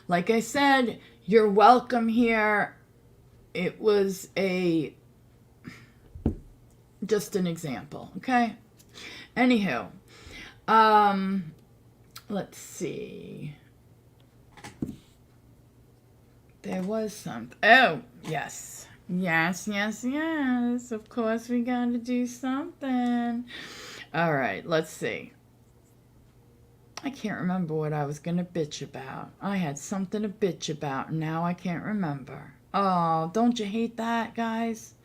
like I said, you're welcome here. It was just an example. Okay. Anywho, let's see. There was something. Oh, yes. Yes. Of course, we got to do something. All right, let's see. I can't remember what I was going to bitch about. I had something to bitch about, and now I can't remember. Oh, don't you hate that, guys?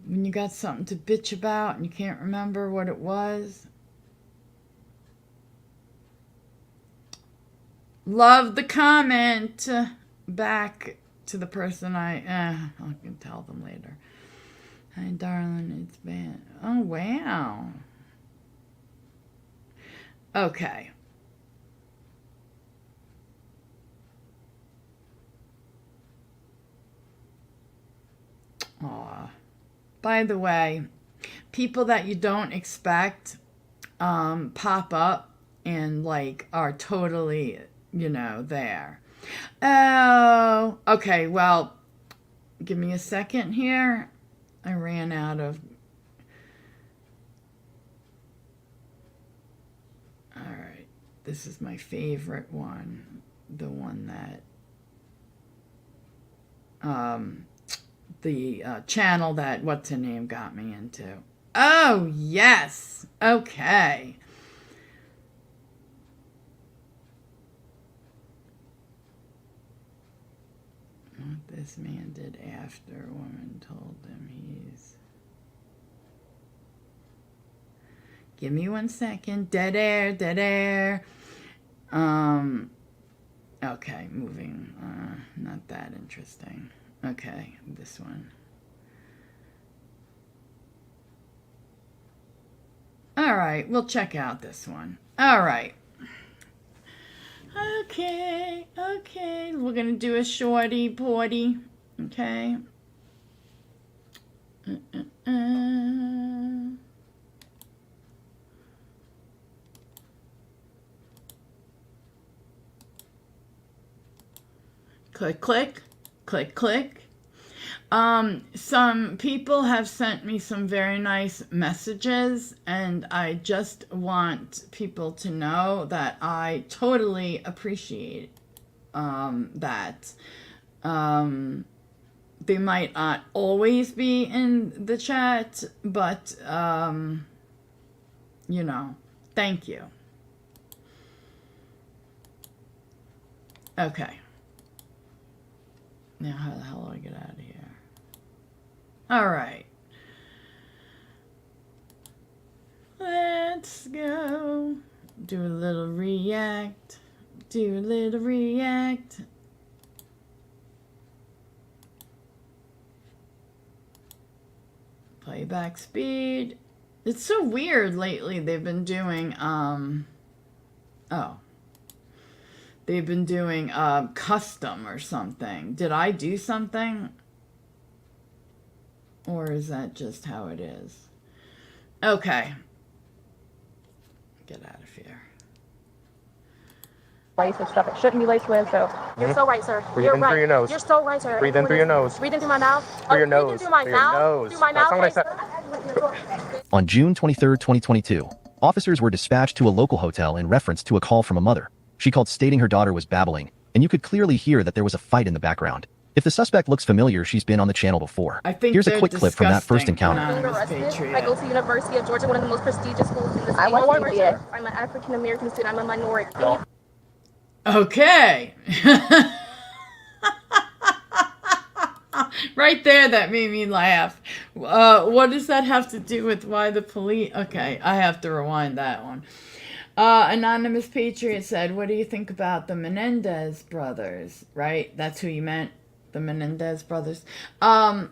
When you got something to bitch about and you can't remember what it was. Love the comment. Back to the person I can tell them later. Hi, darling, it's been, oh, wow. Okay. Aw. By the way, people that you don't expect pop up and, like, are totally, there. Oh, okay, well, give me a second here. I ran out of... All right, this is my favorite one. The one that... the channel that what's-her-name got me into. Oh, yes! Okay. What this man did after a woman told him he's... Give me 1 second. Dead air. Okay, moving. Not that interesting. Okay, this one. All right, we'll check out this one. All right. Okay. We're going to do a shorty porty. Okay. Click. Some people have sent me some very nice messages, and I just want people to know that I totally appreciate that. They might not always be in the chat, but, thank you. Okay. Now, how the hell do I get out of here? All right. Let's go. Do a little react. Playback speed. It's so weird lately. They've been doing, they've been doing, custom or something. Did I do something? Or is that just how it is? Okay. Get out of here. Lace with stuff it shouldn't be laced with, so you're so right, sir. Breathe in through your nose. You're so right, sir. Breathe in through your nose. Breathe in through my mouth. Through your nose. Through my mouth. Through my mouth. That's not what I said. On June 23, 2022, officers were dispatched to a local hotel in reference to a call from a mother. She called stating her daughter was babbling, and you could clearly hear that there was a fight in the background. If the suspect looks familiar, she's been on the channel before. I think here's a quick clip from that first encounter. I go to University of Georgia, one of the most prestigious schools in the state. I'm an African American student. I'm a minority. Okay. Right there, that made me laugh. What does that have to do with why the police? Okay, I have to rewind that one. Anonymous Patriot said, what do you think about the Menendez brothers? Right? That's who you meant? The Menendez brothers. That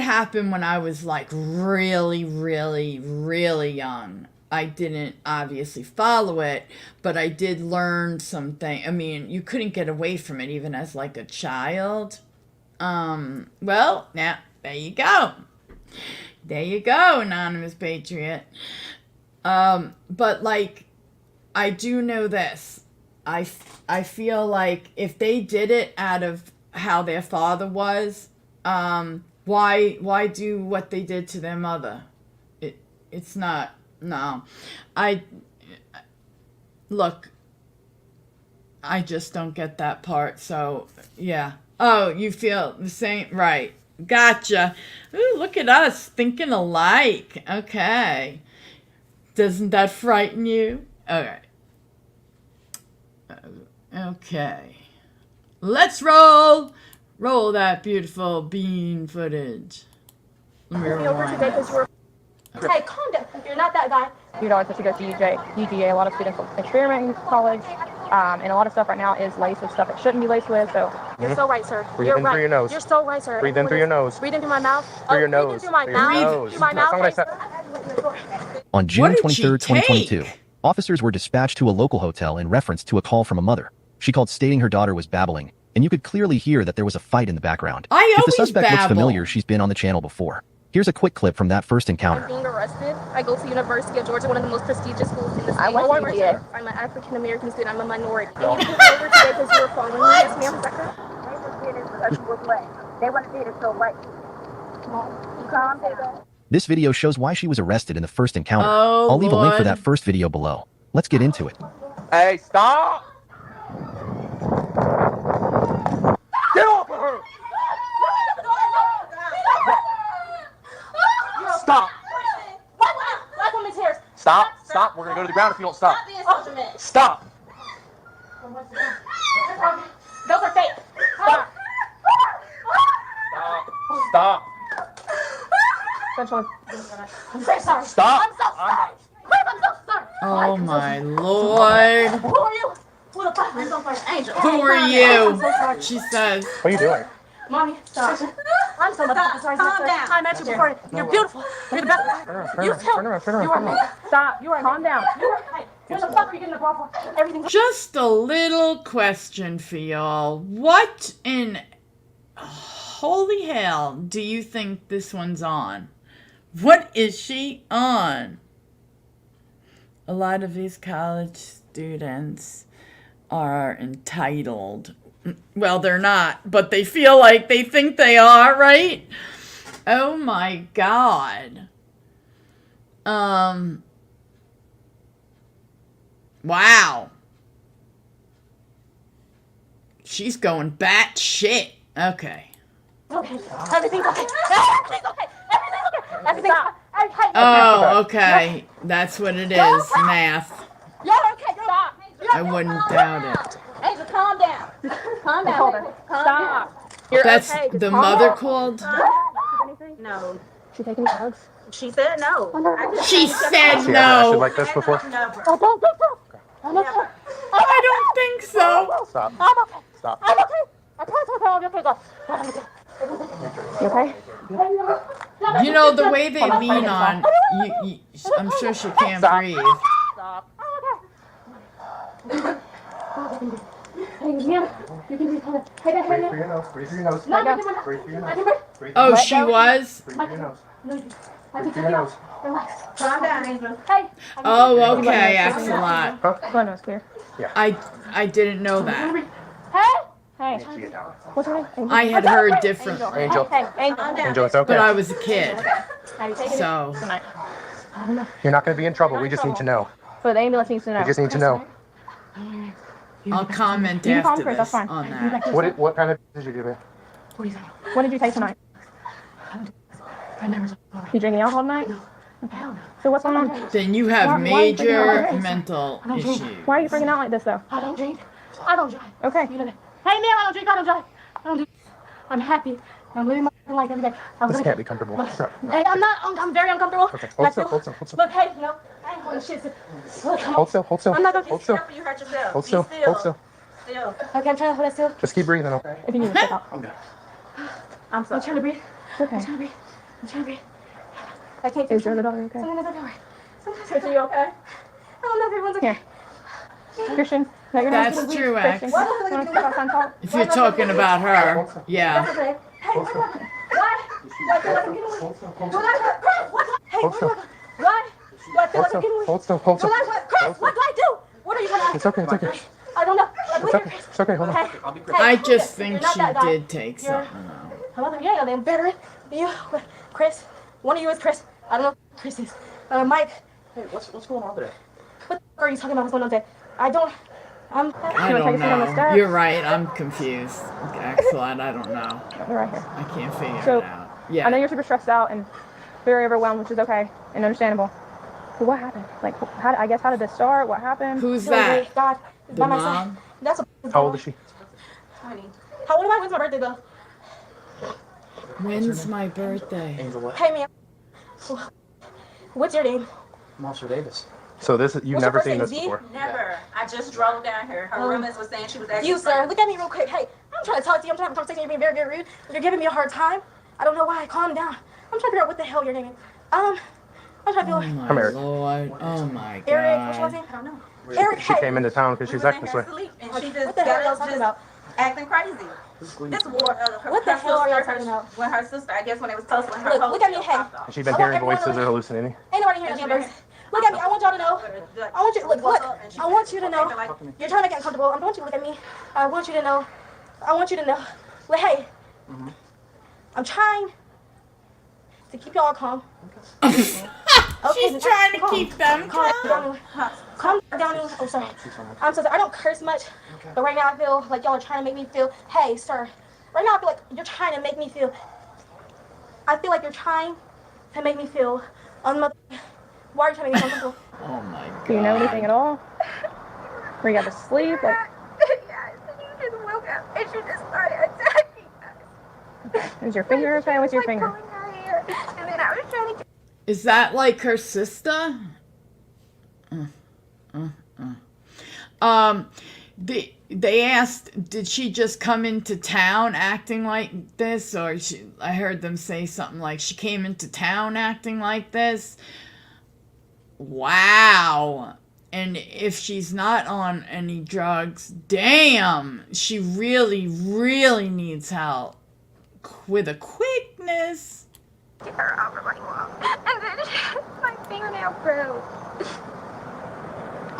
happened when I was like really, really, really young. I didn't obviously follow it, but I did learn something. I mean, you couldn't get away from it even as like a child. Well, now, there you go. There you go, Anonymous Patriot. But like, I do know this. I feel like if they did it out of how their father was, why do what they did to their mother? It's not, no. Look, I just don't get that part, so, yeah. Oh, you feel the same, right. Gotcha. Ooh, look at us, thinking alike. Okay. Doesn't that frighten you? Okay. Okay. Let's roll. Roll that beautiful bean footage. Let me rewind this. Hey, calm down. You're not that guy. You know, it's to go to UGA. A lot of students experiment in college, and a lot of stuff right now is laced with stuff it shouldn't be laced with. So you're so right, sir. Breathe in through your nose. You're so right, sir. Breathe in through your nose. Breathe in through my mouth. Through your nose. Through my mouth. Through my mouth. That's not what I said. On June 23, 2022, officers were dispatched to a local hotel in reference to a call from a mother. She called stating her daughter was babbling, and you could clearly hear that there was a fight in the background. If the suspect looks familiar, she's been on the channel before. Here's a quick clip from that first encounter. I'm being arrested. I go to University of Georgia, one of the most prestigious schools in the state. I'm an African American student. I'm a minority. Can you come over today because you were following me? Yes, ma'am. Is that correct? They want to see it so what? Calm down. This video shows why she was arrested in the first encounter. Oh, I'll leave a link for that first video below. Let's get into it. Hey, stop! Get off of her! Stop! Black woman's hair. Stop! Stop! We're gonna go to the ground if you don't stop. Stop! Those are fake. Stop! Stop! I'm so sorry. Stop! I'm so sorry. I'm so sorry. Oh my Lord. Who are you? Who the fuck? I'm so sorry. Angel. Who are you? She says. What are you doing? Mommy, stop. I'm so sorry. Calm down. I met you before. You're beautiful. You're the best. Turn around. You are me. Stop. You are calm down. You are. Hey, where the fuck are you getting the bra for? Everything. Just a little question for y'all. What in holy hell do you think this one's on? What is she on? A lot of these college students are entitled. Well, they're not, but they feel like they think they are, right? Oh my God. Wow. She's going bat shit. Okay. Okay. Everything's okay. Everything's okay. Everything's okay. Oh, okay. That's what it is. Math. You're okay. Stop. I wouldn't doubt it. Angel, calm down. Calm down. Stop. That's the mother called? No. She taking drugs? She said no. She said She ever acted no. like this before? No. I don't think so. I'm okay. I don't think so. Stop. I'm okay. Stop. I'm okay. I promise I'll be okay. Go. You okay? You know, the way they lean on, I'm sure she can't breathe. Stop. You can breathe. Hey, Breathe through your nose. Breathe through your nose. Let go. Breathe through your nose. Breathe Oh, Let she go. was? through your nose. Breathe Relax. through your nose. Calm down, Angel. Hey. Oh, okay, excellent. Blood nose clear. I didn't know that. Hey. Needs to get down. What's her name? Angel. I had heard differently, Angel. Hey, Angel. Angel, it's okay. but I was a kid, Have you taken so. it tonight? You're not going to be in trouble. We just need to know. So the ambulance needs to know. We just need to know. I'll comment You can call after me first, that's this fine. on that. What kind of did you give it? What did you take tonight? You drinking alcohol tonight? Okay. So what's going on? Then you have Why are you major freaking out? mental issues. Why are you freaking out like this though? I don't drink. I don't drive. Okay. You know that. Hey, man, I don't drink. I don't drive. I don't do. I'm happy. I'm living my life every day. This can't be comfortable. Hey, I'm not. I'm very uncomfortable. Okay, hold still, hold still, hold still. Look, hey, no, I ain't holding shit. Look, come on. Hold still, hold still. I'm not gonna Hold still. You hurt yourself. Hold still, hold still. Okay, I'm trying to hold it still. Just keep breathing, okay? If you need to sit out. I'm good. I'm trying to breathe. Okay. I'm trying to breathe. I'm trying to breathe. I can't. Is your little dog okay? Sometimes I don't worry. Sometimes are you okay? I don't know if everyone's okay. Here. Christian, no, you're not. That's true, Christian, X. wanna step outside and talk? If you're talking about her, That's yeah. okay. Hey, what? What? What? Hold still, hold What? still. What? Hey, Hold still. what? What? Hold still, hold still, hold still. What? Chris, what do I do? What are you gonna ask? It's okay, it's okay. I don't know. It's okay, it's okay, hold on. Hey, I just think you're not she that guy. did take something out. Hello, you ain't no damn veteran. You, Chris. One of you is Chris. I don't know who Chris is. Mike. Hey, what's going on today? What the fuck are you talking about? What's going on today? I don't. I You wanna don't take a seat on the know. steps? You're right, I'm confused. Excellent, I don't know. They're right here. I can't figure So, it out. I know Yeah. you're super stressed out and very overwhelmed, which is okay and understandable. But what happened? Like, how did this start? What happened? Who's that? God, The by my side. mom? That's a. How old is she? 20. How old am I? When's my birthday though? When's my birthday? Angel what? Hey man. What's your name? Monster Davis. So this, you've What's never your seen first this name, before? Never. I just drove down here. Her roommates was saying she was actually. You, sir. Look at me real quick. Hey, I'm trying to talk to you. I'm trying to talk to you. You're being very, very rude. You're giving me a hard time. I don't know why. Calm down. I'm trying to figure out what the hell your name is. I'm trying to Oh feel. my Come here. lord. Oh my Eric. What's your last god. name? I don't know. Eric. She Hey. came into town because We she's was acting in this here way. asleep, and she just What the hell are got y'all up talking just about? acting crazy. This war, What the hell are y'all talking about? When her sister, I guess when they was tussling, her Look, whole look at me, shit hey. popped off. Has she been I want hearing everyone voices to- or hallucinating? Ain't nobody here to numbers. Look at me. I want y'all to know. I want you. Look. I want you to know. You're trying to make it uncomfortable. I want you to look at me. I want you to know. I want you to know. Like, hey. I'm trying to keep y'all calm. She's trying to calm. keep them Calm calm. down. Calm down. Oh, sorry. I'm so sorry. I don't curse much, but right now I feel like y'all are trying to make me feel. Hey, sir. Right now I feel like you're trying to make me feel. I feel like you're trying to make me feel. Why are you trying to make me feel uncomfortable? Oh my god. Do you know anything at all? Where you got to sleep? Like, Yes, she just woke up and she just started attacking us. is your finger okay? What's your finger? Pulling her hair, and then I was trying to. Is that like her sister? They asked, did she just come into town acting like this? Or I heard them say something like she came into town acting like this. Wow. And if she's not on any drugs, damn, she really, really needs help. With a quickness. Get her off of my wall, and then my fingernail broke.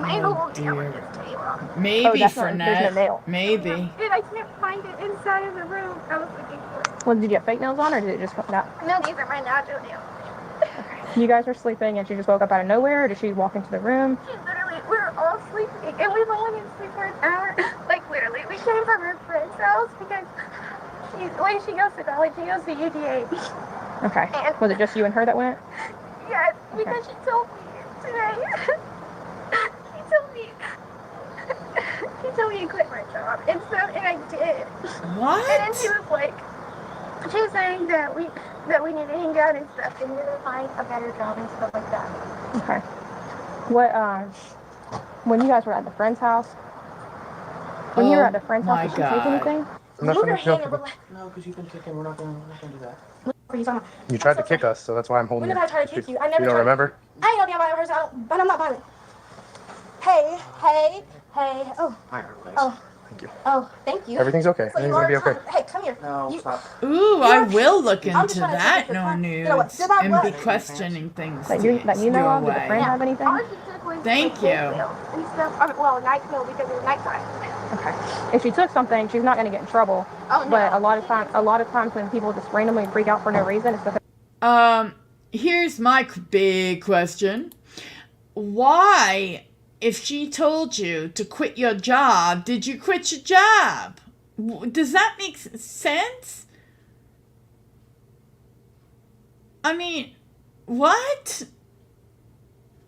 My Oh, whole nail dear. is just table. Maybe that's for not- there's no net. nail. Maybe. And I can't find it inside of the room. I was looking for it. Well, did you get fake nails on or did it just come out? No, these are my natural nails. You guys were sleeping and she just woke up out of nowhere, or did she walk into the room? She literally, we were all sleeping, and we've only been asleep for an hour. Like, literally, we came from her friend's house because when she goes to college, she goes to UGA. Okay. And- Was it just you and her that went? Yes, because she told me today. She told me to quit my job, and I did. What? And then she was like, she was saying that we need to hang out and stuff, and we would find a better job and stuff like that. Okay. What, when you guys were at the friend's house, when you were at the friend's my house, did she take God. anything? I'm not Move gonna your hand jump. and relax. No, because you've been kicking. We're not gonna do that. You talking about? You tried to kick us, so that's why I'm holding When you. did I try to kick you? I never You don't tried. remember? I ain't no damn violent person. But I'm not violent. Hey. Oh. Oh. Thank you. Oh, thank you. Everything's okay. So you Everything's are gonna be okay. Hey, come here. No, stop. Ooh, You I are- will look I'm into just trying to that, take no your time. nudes, You know what? Did I and what? be questioning things That you know your of? Did the friend way. have anything? Thank you. And stuff. Well, night no, because it was nighttime. Okay. If she took something, she's not going to get in trouble. Oh no. But a lot of times when people just randomly freak out for no reason, it's because Here's my big question. Why, if she told you to quit your job, did you quit your job? Does that make sense? I mean, what?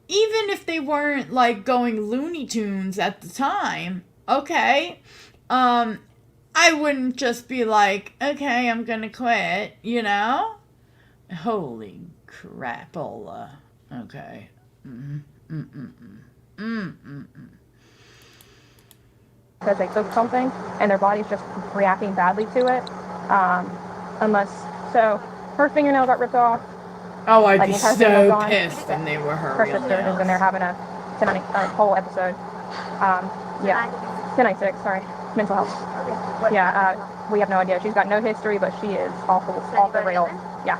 Even if they weren't like going Looney Tunes at the time, okay. I wouldn't just be like, okay, I'm gonna quit, you know? Holy crapola. Okay. because they took something and their body's just reacting badly to it. So her fingernails got ripped off. Oh, I'd Like, be the entire fingernail so gone. pissed and they were her Her real sister is in there nails. having a whole episode. 1096, sorry, mental health. Yeah, we have no idea. She's got no history, but she is off the rails. Yeah,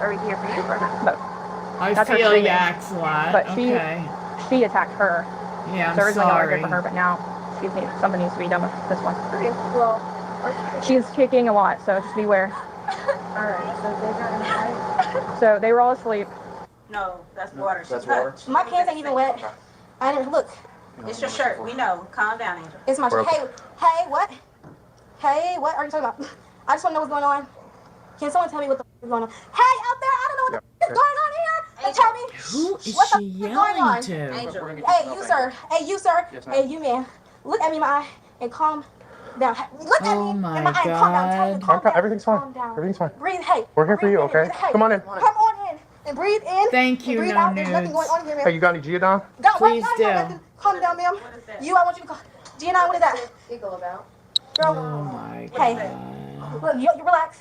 Are we here for you or not? both. I That's her feel screaming. yaks a lot. But Okay. she attacked her. Yeah, So I'm originally y'all were good sorry. for her, but now something needs to be done with this one. Well, She's kicking a lot, so just beware. alright, so they got in a fight. So they were all asleep. No, that's water. That's water? My pants ain't even wet. I didn't look. It's your shirt. We know. Calm down, Angel. It's my We're shirt. okay. Hey, what? Hey, what are you talking about? I just want to know what's going on. Can someone tell me what the is going on? Hey, out there, I don't know what the is going on here. And tell me. Who is What the she is going yelling on? to? Angel. Hey, you sir. Hey, you sir. Yes, ma'am. Hey, you man. Look at me in my eye and calm down. Look at me Oh in my my eye and calm down. Tell me to God. calm down. Everything's fine. Calm down. Everything's fine. Breathe. Hey. We're here for breathe you, in. okay? Hey, Come on in. Come on in and breathe in. Thank you, and breathe no out. There's nothing nudes. going on here, man. Hey, you got any Geodon? Don't Please right, do. nothing. Calm down, ma'am. What is that? You, I want you to call. Gina, what is that? Giggle about. Girl, Oh my Hey. God. look, you relax.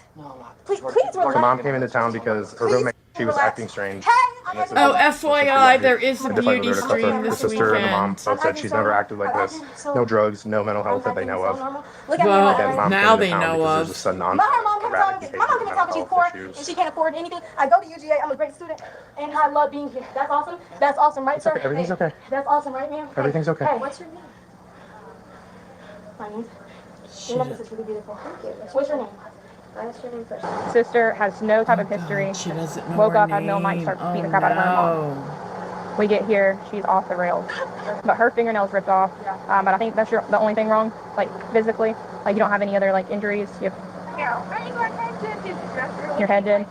Please relax. So mom came into town because her roommate, she was acting strange. Hey, Oh, FYI, there is a I just like beauty to help her. stream The this sister and the mom weekend. both said she's never acted like this. No drugs, no mental health that they know of. Look at me. Well, Again, mom now came they into town know because of. there's just sudden My onset mom of comes erratic on. behavior My mom and comes on because mental she's poor health and issues. she can't afford anything. I go to UGA. I'm a great student and I love being here. That's awesome. That's awesome, right, sir? okay. Everything's Hey, okay. That's awesome, right, ma'am? Everything's okay. Hey, what's your name? My name. Your necklace is really beautiful. Thank you. What's your name? What's your name first? Sister has no type of Oh, history. God, she doesn't know Woke her up, had no name. night, started beating the Oh, crap out of her no. We get here, she's off the rails. But her fingernails ripped off. But I think that's the only thing wrong, like physically. Like you don't have any other like injuries. You have your head did.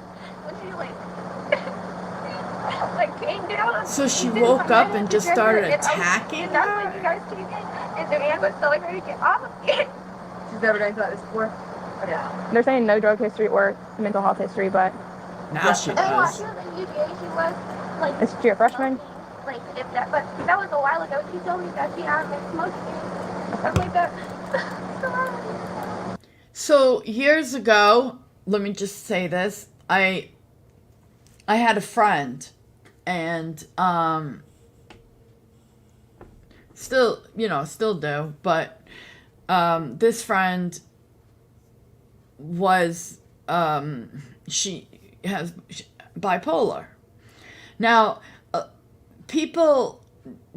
Like came down. So she woke up and just started attacking And that's when her? you guys came in, and the man was telling her to get off of it. She's never done that before. They're saying no drug history or mental health history, but Now she And then does. she was in UGA, she was like, is she a freshman? like if that, but that was a while ago. She told me that she had like smoking and stuff like that. So years ago, let me just say this. I had a friend and still do, but this friend was she has bipolar. Now people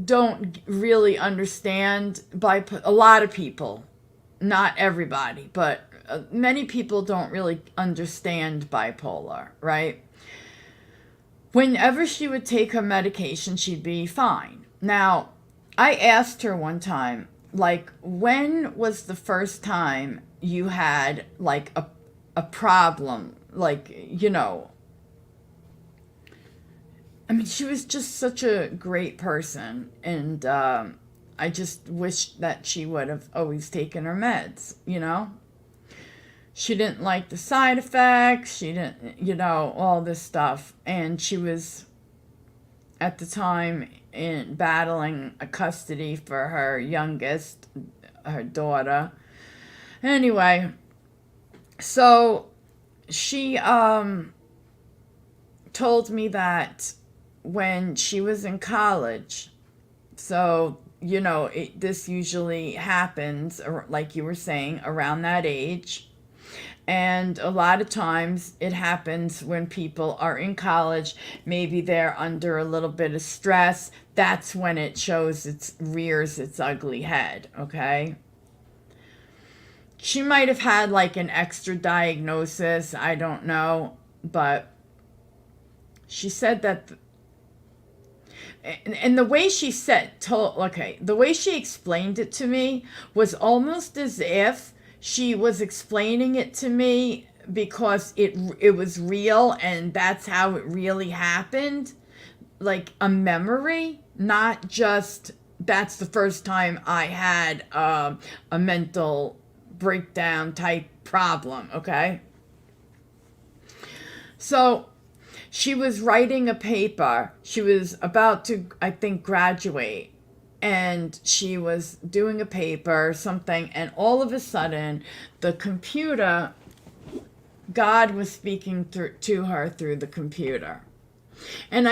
don't really understand a lot of people, not everybody, but many people don't really understand bipolar, right? Whenever she would take her medication, she'd be fine. Now, I asked her one time, like, when was the first time you had, like, a problem? Like, you know. I mean, she was just such a great person, and I just wish that she would have always taken her meds, you know? She didn't like the side effects, she didn't, you know, all this stuff. And she was, at the time, in battling a custody for her youngest, her daughter. Anyway, so she told me that when she was in college, so this usually happens, like you were saying, around that age. And a lot of times it happens when people are in college, maybe they're under a little bit of stress. That's when it rears its ugly head, okay? She might have had like an extra diagnosis, I don't know, but she said that and the way she the way she explained it to me was almost as if she was explaining it to me because it was real and that's how it really happened, like a memory, not just that's the first time I had a mental breakdown type problem, okay? So she was writing a paper. She was about to, I think, graduate. And she was doing a paper or something. And all of a sudden, the computer, God was speaking to her through the computer. And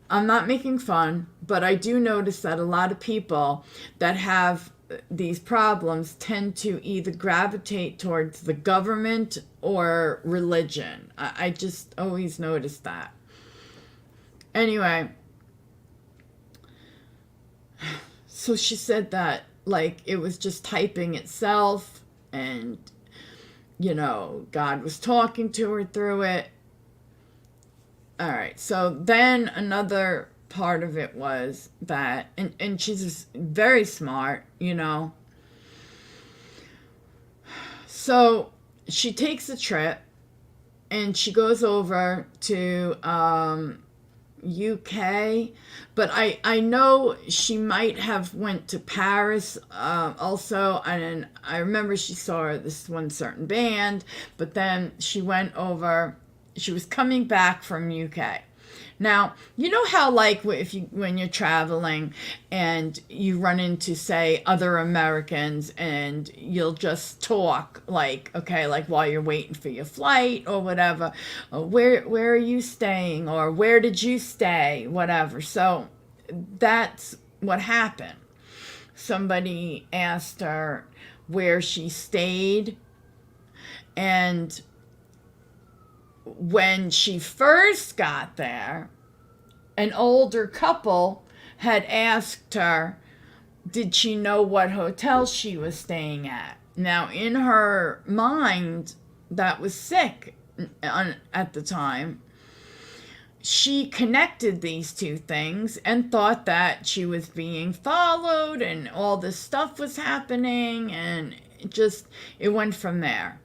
I'm not making fun, but I do notice that a lot of people that have these problems tend to either gravitate towards the government or religion. I just always notice that. Anyway, so she said that, like, it was just typing itself and, God was talking to her through it. All right, so then another part of it was that, and she's very smart, So she takes a trip and she goes over to UK, but I know she might have went to Paris also, and I remember she saw this one certain band, but then she went over. She was coming back from UK. Now, you know how like when you're traveling and you run into, say, other Americans and you'll just talk like, okay, like while you're waiting for your flight or whatever, where are you staying or where did you stay, whatever. So that's what happened. Somebody asked her where she stayed, and when she first got there, an older couple had asked her, did she know what hotel she was staying at? Now, in her mind, that was sick at the time. She connected these two things and thought that she was being followed and all this stuff was happening, and it went from there.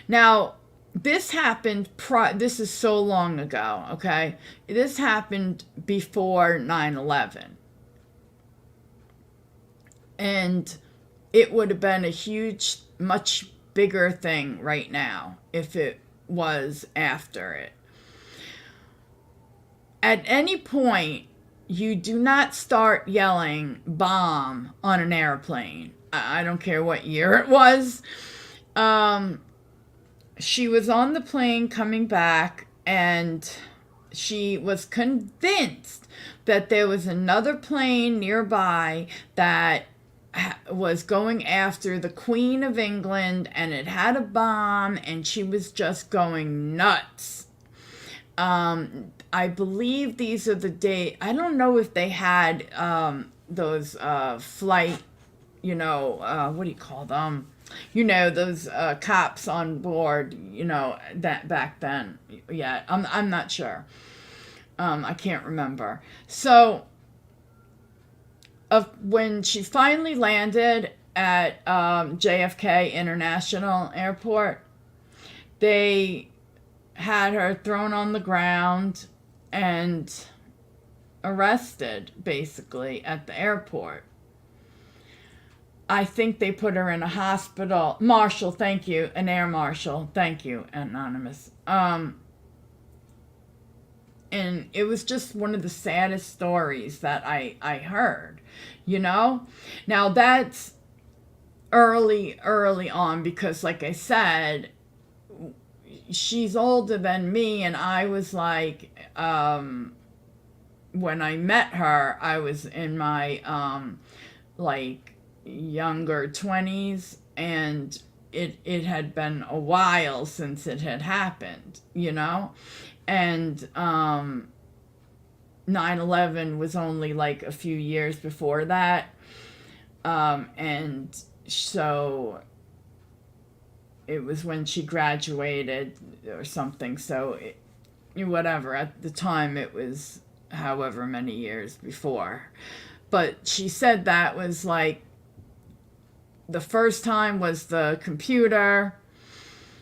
Now, this happened, this is so long ago, okay? This happened before 9/11. And it would have been a huge, much bigger thing right now if it was after it. At any point, you do not start yelling bomb on an airplane. I don't care what year it was. She was on the plane coming back, and she was convinced that there was another plane nearby that was going after the Queen of England, and it had a bomb, and she was just going nuts. I believe these are the days. I don't know if they had those flight, what do you call them? Those cops on board, that back then. Yeah, I'm not sure. I can't remember. So, when she finally landed at JFK International Airport, they had her thrown on the ground and arrested, basically, at the airport. I think they put her in a hospital. Marshal, thank you. An air marshal. Thank you, Anonymous. And it was just one of the saddest stories that I heard, Now that's early on because, like I said, she's older than me, and I was like, when I met her, I was in my like younger 20s, and it had been a while since it had happened, you know, and 9/11 was only like a few years before that, and so it was when she graduated or something, so whatever, at the time it was however many years before. But she said that was like, the first time was the computer.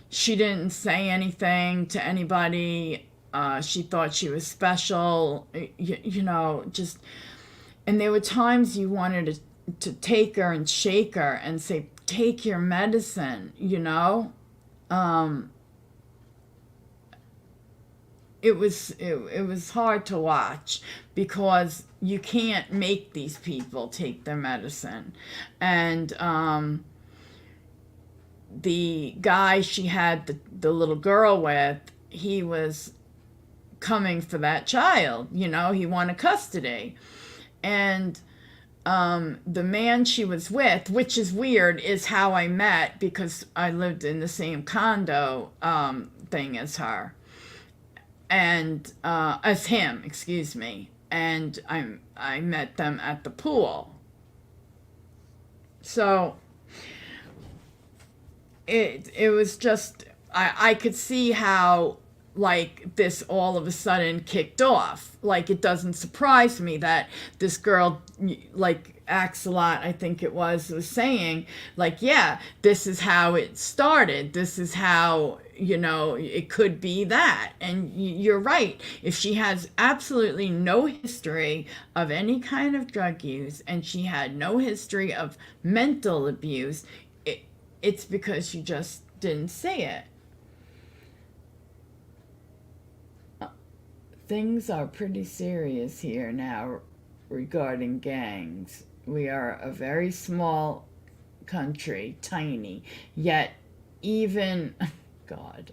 She didn't say anything to anybody. She thought she was special, you know, just, and there were times you wanted to take her and shake her and say, take your medicine, you know. It was hard to watch, because you can't make these people take their medicine. And the guy she had the little girl with, he was coming for that child, you know, he wanted custody. And the man she was with, which is weird, is how I met, because I lived in the same condo thing as her, and as him, excuse me, and I met them at the pool. So it was just, I could see how, like, this all of a sudden kicked off. Like, it doesn't surprise me that this girl, like Axelot, I think it was saying, like, yeah, this is how it started. This is how, you know, it could be that. And you're right. If she has absolutely no history of any kind of drug use, and she had no history of mental abuse, it's because she just didn't say it. Things are pretty serious here now regarding gangs. We are a very small country, tiny, yet even, God,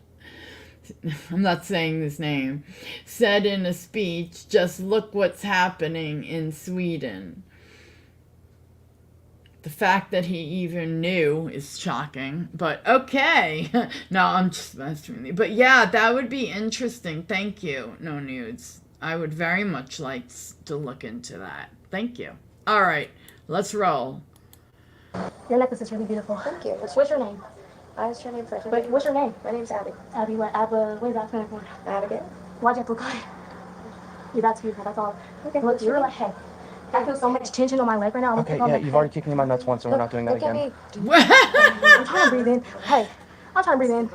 I'm not saying this name, said in a speech, just look what's happening in Sweden. The fact that he even knew is shocking, but okay. No, I'm just messing with you. But yeah, that would be interesting. Thank you, No Nudes. I would very much like to look into that. Thank you. All right, let's roll. Your necklace is really beautiful. Thank you. What's your name? What's your name first? Wait, what's your name? My name's Abby. Abby, what? Abba, what is that standing for? Abigail. Why'd you have to look like? Yeah, that's beautiful. That's all. Okay. Look, you're like, hey, I feel so much tension on my leg right now. Okay, yeah, you've already kicked me in my nuts once, so we're not doing that Look at again. me. I'm trying to breathe in. Hey, I'm trying to breathe in.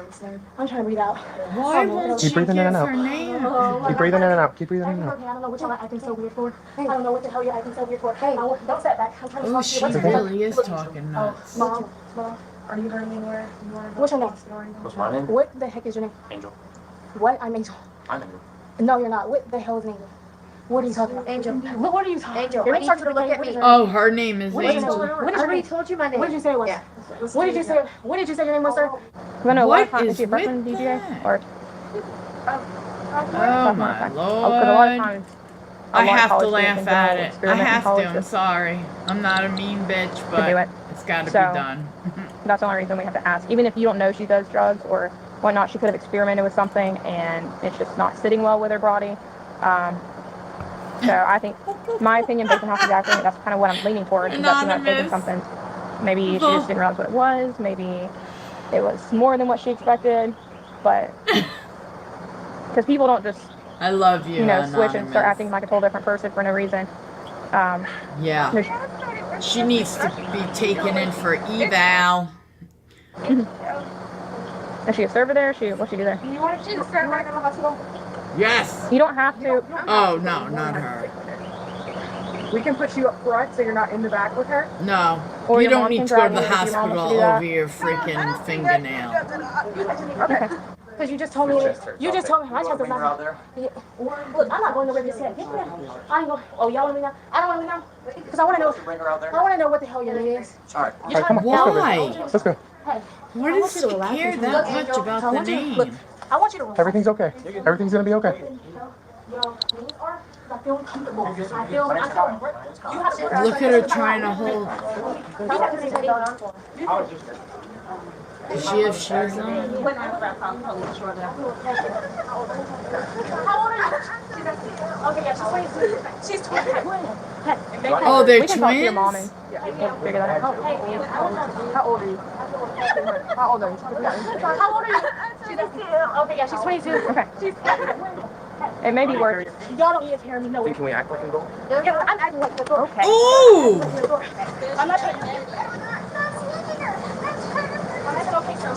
I'm trying to breathe out. Why won't Keep she breathing in give and out. her name? Keep breathing in and out. Keep breathing in and out. I don't know what y'all are acting so weird for. I don't know what the hell you're acting so weird for. Hey, don't step back. I'm trying to Oh, talk to you. she What's your name? really is talking nuts. Mom, Are you hurting anywhere? what's your name? What's my name? What the heck is your name? Angel. What? I'm Angel. I'm Angel. No, you're not. What the hell is Angel? What are you talking about? Angel. What are you talking Angel, Your I name need starts you to with a look K. at What is me. your name? Oh, her name is What is your Angel. name? I What is your already name? told you my name. What did you say it was? Yeah. What did you say? What did you say your name was, sir? I know a lot What of times, is is she a freshman with DJ? that? Or, Oh my because a lot of lord. times, I a lot of have to college laugh students in at general it. I experiment in have to. college I'm just sorry. I'm not a mean bitch, to do but it. it's got to So- be done. That's the only reason we have to ask. Even if you don't know she does drugs or whatnot, she could have experimented with something and it's just not sitting well with her body. So I think, my opinion, based on how she's acting, that's kind of what I'm leaning towards, is that she might have taken Anonymous. something. Maybe she just didn't realize what it was. Maybe it was more than what she expected. But because people don't just, I love you, switch and start Anonymous. acting like a total different person for no reason. Yeah. There's- She needs to be taken in for eval. Is she a server there? What's she do there? You want to start right in the hospital? Yes. You don't have to. Oh, no, not her. We can put you up front so you're not in the back with her. No. Or You your don't mom need can to go to drive the you if your mom wants hospital to do that. over your freaking fingernail. Okay. Because you just told me. You just told me. My chest is not. there? Yeah. Look, I'm not going nowhere just yet. Get there. I ain't going. Oh, y'all want me now? I don't want me now. Because I want to know. Bring her out there. I want to know what the hell your name is. All right. You're Come on, trying to Why? let's go. Hey, What I want does you she to relax care with me. that Look, much Angel, about I the want you to- name? Look, I want you to relax. Everything's okay. Everything's gonna be okay. Your knees are. I feel uncomfortable. I feel. You have to. Look at her trying to hold. Does she have shoes on? How old are you? Okay, yeah, she's 20. Oh, they're We can talk to your mom twins? and figure that out. How old are you? How old are you? How old are you? She's 22. Okay, yeah, she's 22. Okay. It may be worth. Y'all don't need to hear me. No, Can we act like an adult? yeah, I'm acting like the Okay. Ooh! I'm not trying to. Okay, sir.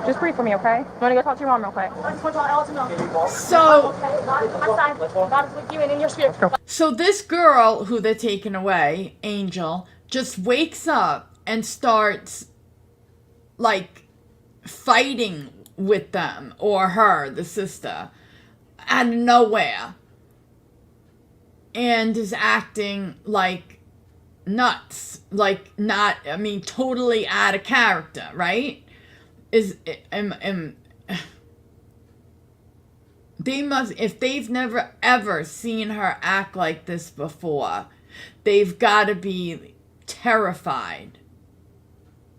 Just breathe for me, okay? You want to go talk to your mom real quick? I just want y'all all to know. So, God is with you and in your spirit. so this girl who they're taking away, Angel, just wakes up and starts like fighting with them, or her, the sister, out of nowhere, and is acting like nuts, like not, I mean, totally out of character, right? They must, if they've never ever seen her act like this before, they've got to be terrified.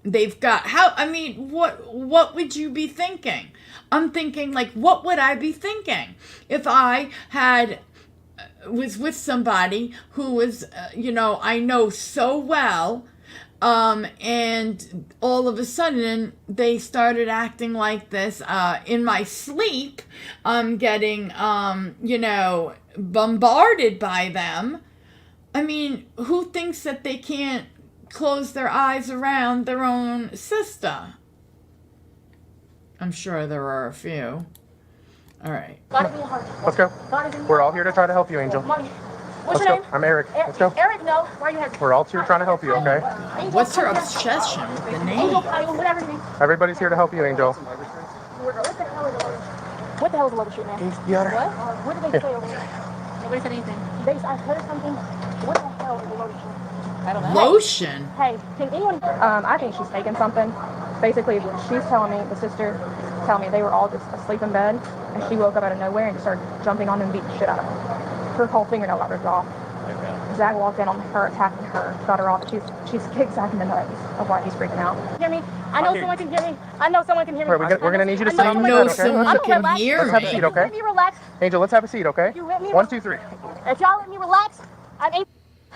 They've got, what would you be thinking? I'm thinking, like, what would I be thinking if I was with somebody who was, I know so well, and all of a sudden they started acting like this, in my sleep. I'm getting, bombarded by them. I mean, who thinks that they can't close their eyes around their own sister? I'm sure there are a few. All right. God is in your heart. Let's go. God is in your We're all here to try to help you, Angel. Mommy, what's Let's your go. name? I'm Eric. Let's go. Eric, no. Why are you hesitant? We're all here trying to help you, okay? What's her obsession with the name? Angel, whatever your name. Everybody's here to help you, Angel. What the hell is a load? What the hell is a load street, man? You got her? What? What did they say over there? Nobody said anything. I heard something. What the hell is a load street? I don't know. Lotion. Hey, can anyone? I think she's taken something. Basically, she's telling me, the sister telling me they were all just asleep in bed, and she woke up out of nowhere and just started jumping on them and beating the shit out of them. Her whole fingernail got ripped off. Zach walked in on her, attacking her, got her off. She's kicked Zach in the nuts of why he's freaking out. Hear me? I know someone can hear me. I know someone can hear me. All right, we're gonna need you to sit I on the know bed, okay? someone I'm can relaxed. hear Let's have a me. seat, okay? Let me relax. Angel, let's have a seat, okay? You let me 1, 2, 3. If y'all let me relax,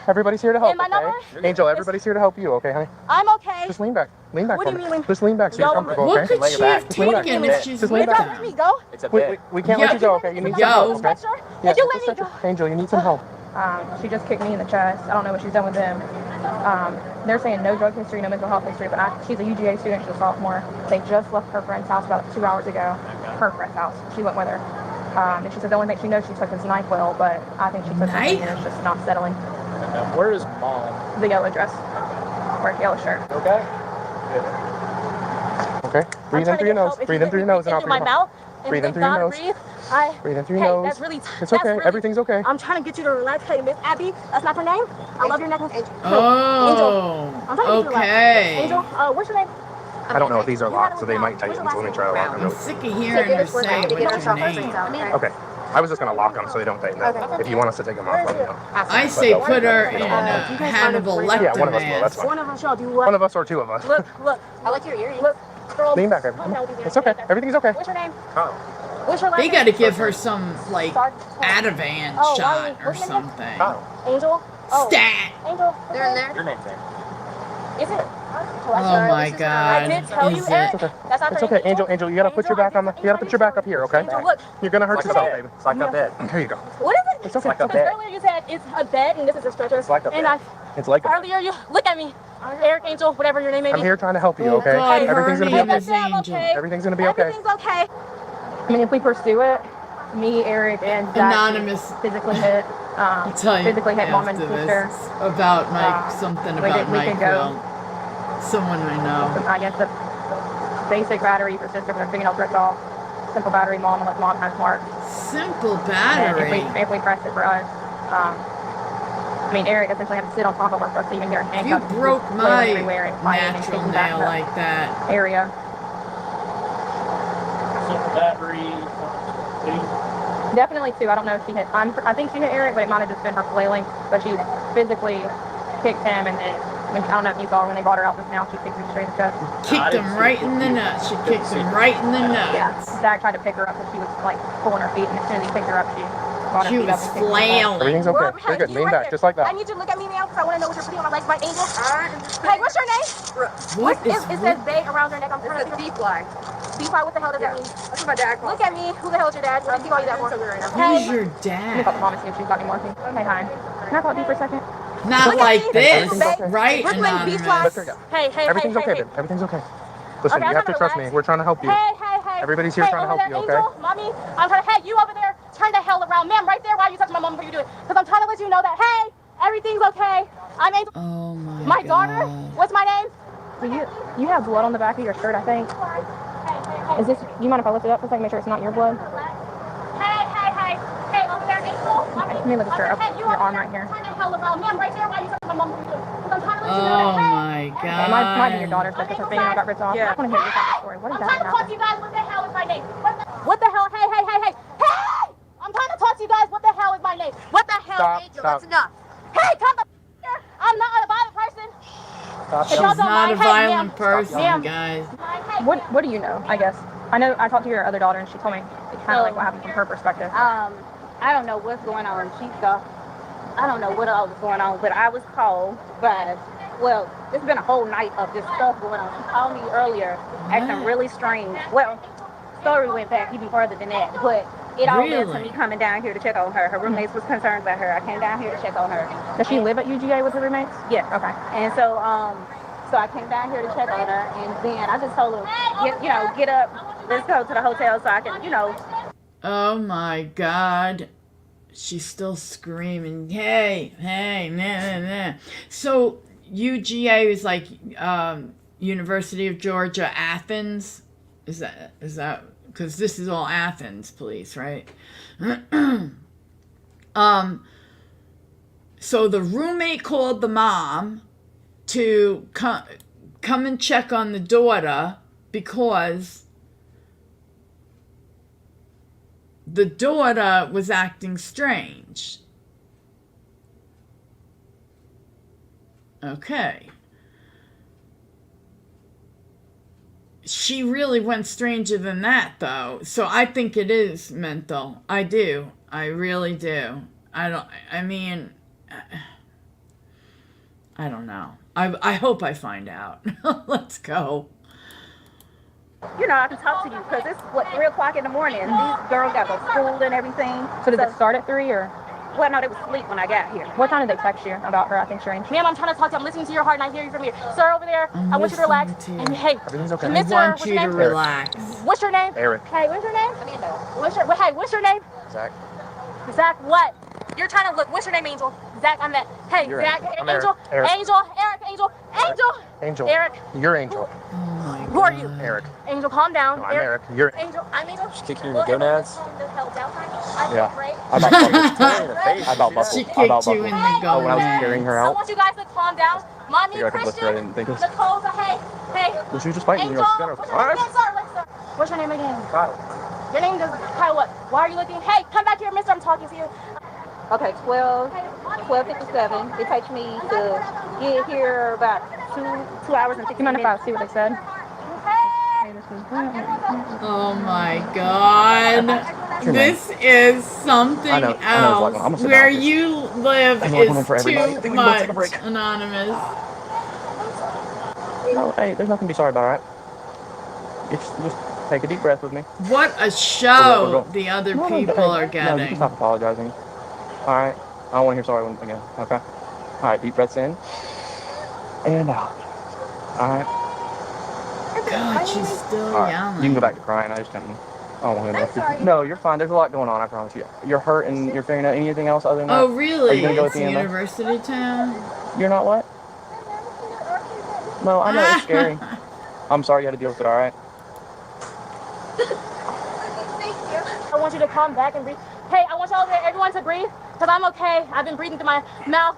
Everybody's here to help, And my number? okay? Angel, everybody's here to help you, okay, honey? I'm okay. Just lean back. Lean back What for do you me. mean lean- Just lean back so you're Yo, comfortable, What okay? could she have taken if she's Just with lean If y'all back. let me them? go, It's a We bed. can't Yeah. let you go, okay? You need some Yo. help, okay? stretcher. Yeah, If you just let me a go. stretcher. Angel, you need some help. She just kicked me in the chest. I don't know what she's done with them. They're saying no drug history, no mental health history, but she's a UGA student, she's a sophomore. They just left her friend's house about 2 hours ago. Her friend's house. She went with her. And she said the only thing she knows she took was NyQuil, but I think she took something and it's just not settling. Where is mom? The yellow dress. Or yellow shirt. Okay. Okay? Breathe in through your nose. Breathe in through your nose and out through my your mouth. mouth. Breathe in through your nose. Breathe in through your nose. That's really. It's that's okay. really- Everything's okay. I'm trying to get you to relax. Hey, Miss Abby, that's not her name. I love your necklace. Angel. I'm trying to get you to relax. Okay. Angel, what's your name? I don't know if these are locked, so they might tighten, so let me try to lock them. I'm sick of hearing her say what's your name. Okay. I was just going to lock them so they don't tighten up. If you want us to take them off, let me know. I say put her in a Hannibal Lecter Yeah, one of us will. That's mask. One fine. of us y'all do what? One of us or two of us. Look. I like your earrings. Look, girl. Lean back, baby. It's okay. Everything's okay. What's your name? Oh. What's your last They name? got to give her some, like, Start. Ativan Oh, shot why- or what's your name? something. Oh. Angel. Oh. Stat! Angel. They're in there. Your name's there. Is it? Oh my I God. did tell you, Is Eric. it? Okay. That's not It's her okay. name. Angel, you gotta put your back on the. You gotta put your back up here, okay? Angel, look. You're gonna hurt It's like yourself, a bed. baby. It's like a bed. Here you go. What is it? It's okay. like a Because bed. earlier you said it's a bed and this is a stretcher. It's like a And bed. It's like a. earlier you look at me, Eric, Angel, whatever your name may be. I'm here trying to help you, Oh okay? God, Everything's her gonna be name okay. is Angel. Everything's gonna be okay. Everything's okay. I mean, if we pursue it, me, Eric, and Zach Anonymous. physically hit, I'll tell you physically hit mom and after sister. this about something we about can go. NyQuil. Someone I know. I guess the basic battery for sister for her fingernails ripped off. Simple battery, mom, unless mom has marks. Simple And battery. if we press it for us, I mean, Eric essentially had to sit on top of her for us to even get her You handcuffs. broke flailing my everywhere and fighting and natural kicking back nail the like that. area. Definitely two. I don't know if she hit. I think she hit Eric, but it might have just been her flailing. But she physically kicked him, and then I don't know if you saw when they brought her out just now. She kicked him straight in the chest. Kicked him right in the nuts. She kicked him right in the Yeah. nuts. Zach tried to pick her up, but she was like pulling her feet, and as soon as he picked her up, she brought her She feet up was and kicked her. flailing. Everything's okay. Rob, You're hey, good. you Lean right back, there. just like I that. need you to look at me now because I want to know what you're putting on my legs, my angel. Hey, Hey, what's your name? What is It says bait around your neck. I'm trying to figure fly. out what the hell does that mean? That's what my dad calls Look at me. Who the hell is your dad? What does he call you that for? Who's your Let me call the dad? mom and see if she's got any morphine. Hey, hi. Can I talk to you for a second? Not Look at like me. this, Everything's okay. right, Brooklyn Beach Anonymous? Flies. Hey, Everything's okay, hey. babe. Everything's okay. Listen, Okay, you I'm have to trying to trust me. relax. We're trying to help you. Hey. Everybody's here trying to over help there, you, okay? Angel, mommy, I'm trying to, hey, you over there, turn the hell around. Ma'am, right there, why are you touching my mom before you do it? Because I'm trying to let you know that, hey, everything's okay. I'm Angel. Oh My my daughter, God. what's my name? You have blood on the back of your shirt, I think. Is this? Do you mind if I lift it up for a second, make sure it's not your blood? Hey, over there, Angel. Okay, let me look at your arm right here. Turn the hell around. Ma'am, right there, why are you touching my mom before you do it? Because I'm trying to let you know Oh that, hey. my Okay, it might be your God. daughter's because her fingernail got ripped off. I want to hear your side of the story. What I'm exactly trying to talk to happened? you guys. What the hell is my name? What the hell? Hey! I'm trying to talk to you guys. What the hell is my name? What the hell, Stop, Angel? stop. That's enough. Hey, come the here. I'm not a violent person. Stop. She's y'all don't not a mind, hey, violent ma'am. person, Ma'am. guys. Hey, What do you know? I guess I know. I talked to your other daughter, and she told me kind of like what happened from her perspective. I don't know what's going on. I don't know what else was going on, but I was called by, well, it's been a whole night of this stuff going on. She called me earlier, acting really strange. Well, story went back even further than that, but it all led to Really? me coming down here to check on her. Her roommates was concerned about her. I came down here to check on her. Does she live at UGA with her roommates? Yes. Okay. And so I came down here to check on her, and then I just told her, get up, let's go to the hotel so I can, Oh my God. She's still screaming, hey, nah. So UGA is like University of Georgia, Athens. Is that because this is all Athens police, right? So the roommate called the mom to come and check on the daughter because the daughter was acting strange. Okay. She really went stranger than that, though. So I think it is mental. I do. I really do. I don't know. I hope I find out. Let's go. I can talk to you because it's 3 o'clock in the morning. These girls got to go to school and everything. So did it start at 3 or? Well, no, they was asleep when I got here. What time did they text you about her acting strange? ma'am, I'm trying to talk to you. I'm listening to your heart and I hear you from here. Sir, over there, I want you to relax. listening to you. And hey, Everything's okay. I Mister, want what's you your to name? relax. What's your name? Eric. Hey, what's your name? Amanda. What's your name? Zach. Zach, what? You're trying to look. What's your name, Angel? Zach, I'm that. Hey, You're Zach, Angel. I'm Angel, Eric. Angel, Eric, Angel. Angel. Eric, You're Angel. Oh my God. who are you? Eric. Angel, calm down. No, I'm Eric. You're Angel, I'm Angel. Just kick you in Well, the gonads. everyone calm the hell down. Yeah. Right? I about buckled. She I about kicked you buckled. in the Oh, when I was gonads. carrying her I out. want you guys to calm down. Mommy, Figure I could lift her. I Christian, didn't think it was. Nicole, hey. Well, she was just fighting. Angel, what's your name again, sir? What's your name again? Kyle. Your name is Kyle what? Why are you looking? Hey, come back here, mister. I'm talking to you. Okay, 12:57. It takes me to get here about 2 hours and 15 You mind if I minutes. see what they said? Oh my God. This is something I know it's like one. I'm gonna else. sit Where down. you live I know it's one is for everybody. I too think we can both take a much, break. Anonymous. No, hey, there's nothing to be sorry about, all right? Just take a deep breath with me. What a We're show going- the other No, people are No, you can getting. stop apologizing. All right? I don't want to hear sorry again, okay? All right, deep breaths in and out. All right? God, she's still All right. yelling. You can go back to crying. I just don't want to know. No, you're fine. There's a lot going on, I promise you. You're hurt and you're figuring out anything else other than that? Oh, Are really? you gonna go at It's the end, though? University Town? You're not what? No, I know, it's scary. I'm sorry you had to deal with it, all right? I want you to calm back and breathe. Hey, I want y'all there, everyone to breathe, because I'm okay. I've been breathing through my mouth.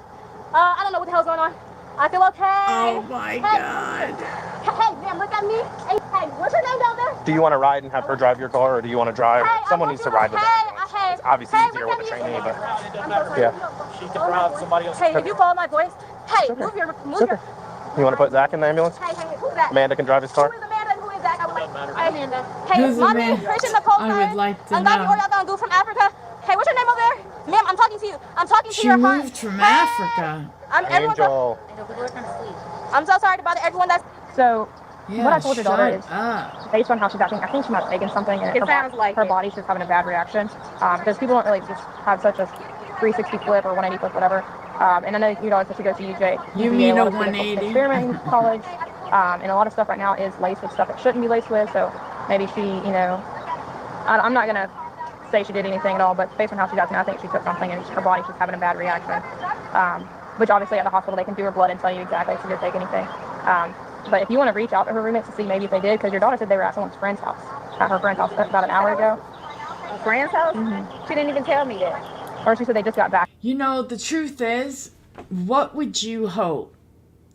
I don't know what the hell's going on. I feel okay. Oh my God. Hey, ma'am, look at me. Hey, what's your name down there? Do you want to ride and have her drive your car, or do you want to drive? Hey, Someone needs to ride with Hey, her. obviously Hey, easier look with at a me. trainee, but I'm so sorry. yeah. She can drive somebody else. Hey, if you follow my voice, hey, It's okay. move your, It's move your. okay. You want to put Zach in the ambulance? Hey, who's that? Amanda can drive his Who car. is Amanda and who is Zach? I would like. Doesn't matter. Hey, Amanda. Hey, Who's mommy, Amanda? Christian Nicole I would like to Angazi know. Oriaga from Africa. Hey, what's your name over there? Ma'am, I'm talking to you. I'm talking to She your heart. moved from Hey! Africa. Angel. I'm so sorry to bother everyone that's. So Yeah, what I told your daughter shut is, up. based on how she's acting, I think she might have taken something, and It sounds like her it. body's just having a bad reaction. Because people don't really just have such a 360 flip or 180 flip, whatever. And I know your daughter said she goes to UJ. You UVA, mean a lot of physical 180? experimenting college, and a lot of stuff right now is laced with stuff it shouldn't be laced with. So maybe she, I'm not gonna say she did anything at all, but based on how she's acting, I think she took something, and her body's just having a bad reaction. Which obviously at the hospital they can do her blood and tell you exactly if she did take anything. But if you want to reach out to her roommates to see maybe if they did, because your daughter said they were at someone's friend's house, at her friend's house about an hour ago. A friend's house? She didn't even tell me that. Or she said they just got back. You know, the truth is, what would you hope?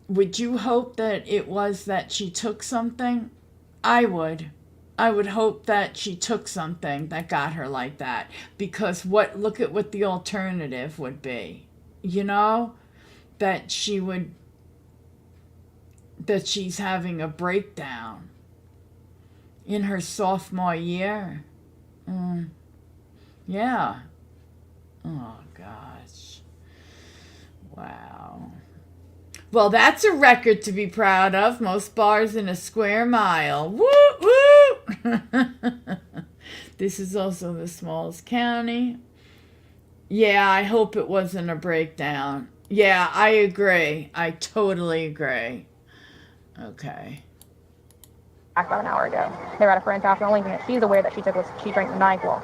Would you hope that it was that she took something? I would. I would hope that she took something that got her like that. Because look at what the alternative would be. That she's having a breakdown in her sophomore year. Yeah. Oh, gosh. Wow. Well, that's a record to be proud of. Most bars in a square mile. Woo, woo! This is also the smallest county. Yeah, I hope it wasn't a breakdown. Yeah, I agree. I totally agree. Okay. About an hour ago. They were at a friend's house. The only thing that she's aware that she took was she drank the NyQuil.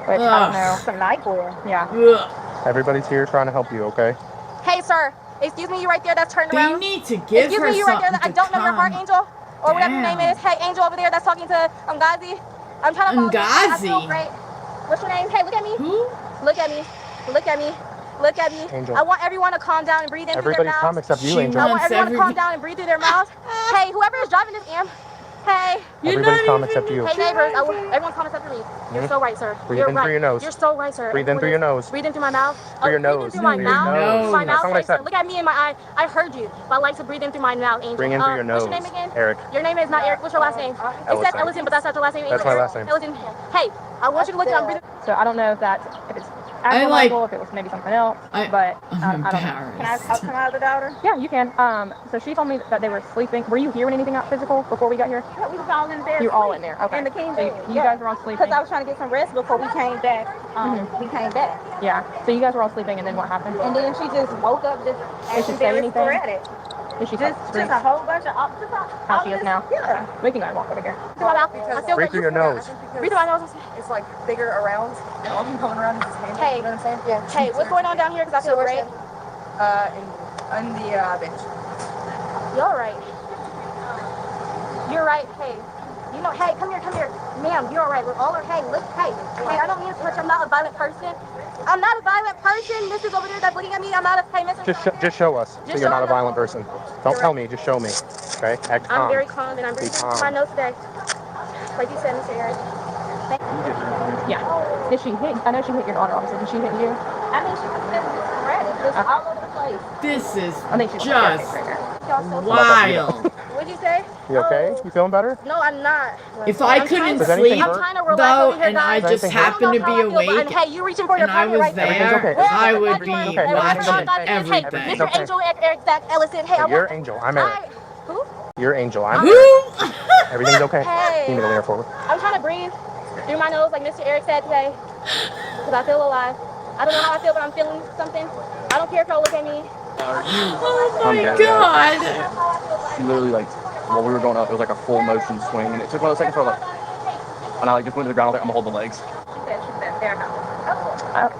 Which I don't know. Some NyQuil. Yeah. Ugh. Everybody's here trying to help you, okay? Hey, sir. Excuse me, you right there that's turned They around. need to give Excuse her me, you right there. something I don't know your heart, calm. Angel, or whatever your name Damn. is. Hey, Angel over there that's talking to Ngazi. I'm trying to follow you. I feel Ngazi? great. What's your name? Hey, look at me. Who? Look at me. Look at me. Look at me. Angel. I want everyone to calm down and breathe in through their Everybody's calm mouths. except you, She Angel. I want wants everyone to calm everybody- down and breathe through their mouths. Hey, whoever is driving this am. Hey. You're Everybody's not calm even except you. Hey, neighbors. Everyone's calm except for me. You're so right, sir. Breathe You're in right. through your nose. You're so right, sir. Breathe in through your nose. Breathe in through my mouth. Through your Breathe in nose. through my Through your mouth. nose. Through my That's mouth. not what I Hey, sir, said. look at me in my eye. I heard you. But I like to breathe in through my mouth, Angel. Bring in through your nose. What's your name again? Eric. Your name is not Eric. What's your last name? It says Ellison. Ellison, but that's not your last name. That's either. my last name. Ellison. Hey, I want you to look at. I'm breathing. So I don't know if it's I actual like- NyQuil, if it was maybe something else, I'm but I don't know. Can I embarrassed. talk to my other daughter? Yeah, you can. So she told me that they were sleeping. Were you hearing anything out physical before we got here? Yeah, we was all in bed. You were all in there. Okay. In the king So bed. you guys were all sleeping. Because I was trying to get some rest before we came back. We came back. Yeah. So you guys were all sleeping, and then what happened? And then she just woke up just Did she acting say very anything? sporadic. Did she Just a whole bunch of how she is now? Yeah. We can go and walk over here. Through my mouth. I feel Breathe good. through your nose. Breathe through my nose. It's like bigger around and all going around in his hand. Hey. You know what I'm saying? Yeah. Hey, what's going on down here? Because I feel great. In the bench. You're right. You're right. Hey. Hey, come here. Ma'am, you're all right. We're all right. Hey, look, hey, I don't mean to touch. I'm not a violent person. I'm not a violent person. Mrs. over there that's looking at me, I'm not a, hey, Mrs. Just show us that you're not a violent person. Don't tell me, just show me. Okay? Act calm. I'm very calm and I'm breathing through my nose today. Like you said, Mr. Eric. Thank you. Yeah. Did she hit? I know she hit your daughter, obviously. Did she hit you? I mean, she was just sporadic, just all over the place. This is I think she's just Y'all so wild. What'd you say? You okay? You feeling better? No, I'm not. If I I'm couldn't Does anything sleep, hurt? I'm trying to relax though, over here, and I guys. just Anything hurt? happened to be I don't know how I feel, awake, but- Hey, you reaching for your and I pocket was right there. Everything's there, okay. I would Everything's be okay. Everything's watching okay. Hey, everything. Mr. Angel, Eric, Zach, Ellison. Hey, I You're want. Angel. I'm Eric. Who? You're Angel. I'm Who? Eric. Everything's okay. Hey. You need to lean forward. I'm trying to breathe through my nose, like Mr. Eric said today, because I feel alive. I don't know how I feel, but I'm feeling something. I don't care if y'all look at me. Oh my dead, god. She literally, like, while we were going up, it was like a full motion swing, and it took one of those seconds where I was like, and I just went to the ground, I was like, I'm gonna hold the legs. Their house.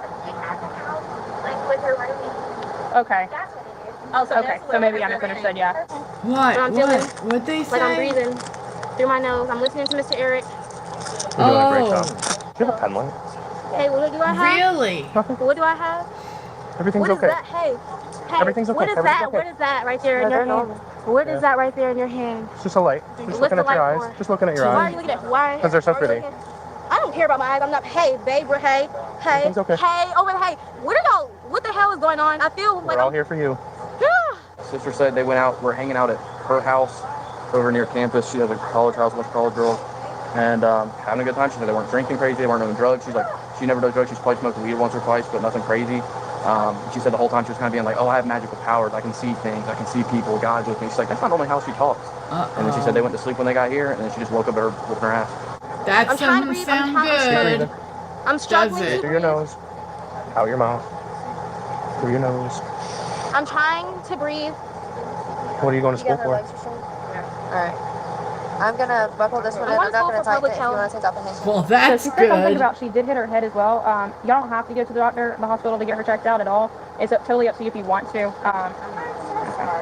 Like with her roomie. Okay. That's what it is. Oh, so okay. So maybe I misunderstood. Yeah. What? I'm feeling What'd they say? Like I'm breathing through my nose. I'm listening to Mr. Eric. You're doing a great Oh. job. Do you have a pen light? Hey, what do I have? Really? What do I have? Everything's What is okay. that? Hey. Everything's okay. What is Everything's that? okay. What is that right there in your hand? What is that right there in your hand? It's just a light. Just What's looking the at your light eyes. for? Just looking at your Why are eyes. you looking at? Why? 'Cause they're so why are you pretty. looking- I don't don't care about my eyes. I'm not. Hey, babe, hey, Everything's okay. hey, over, hey. What are y'all? What the hell is going on? I feel like We're all here for you. Sister said they went out. We're hanging out at her house over near campus. She has a college house, a bunch of college girls, and having a good time. She said they weren't drinking crazy, they weren't doing drugs. She's like, she never does drugs. She's probably smoked weed once or twice, but nothing crazy. She said the whole time she was kind of being like, oh, I have magical powers. I can see things. I can see people. God's with me. She's like, that's not normally how she talks. And then she said they went to sleep when they got here, and then she just woke up at her whooping her ass. That I'm trying to doesn't breathe. sound I'm good. I'm struggling. Does it? Through your nose, out your mouth. Through your nose. I'm trying to breathe. What are you going to You school got her for? legs restrained? Alright. I'm gonna buckle this one in. I'm not gonna tighten it if you want to take off the next one. Well, So that's she said something good. about she did hit her head as well. Y'all don't have to go to the hospital to get her checked out at all. It's totally up to you if you want to.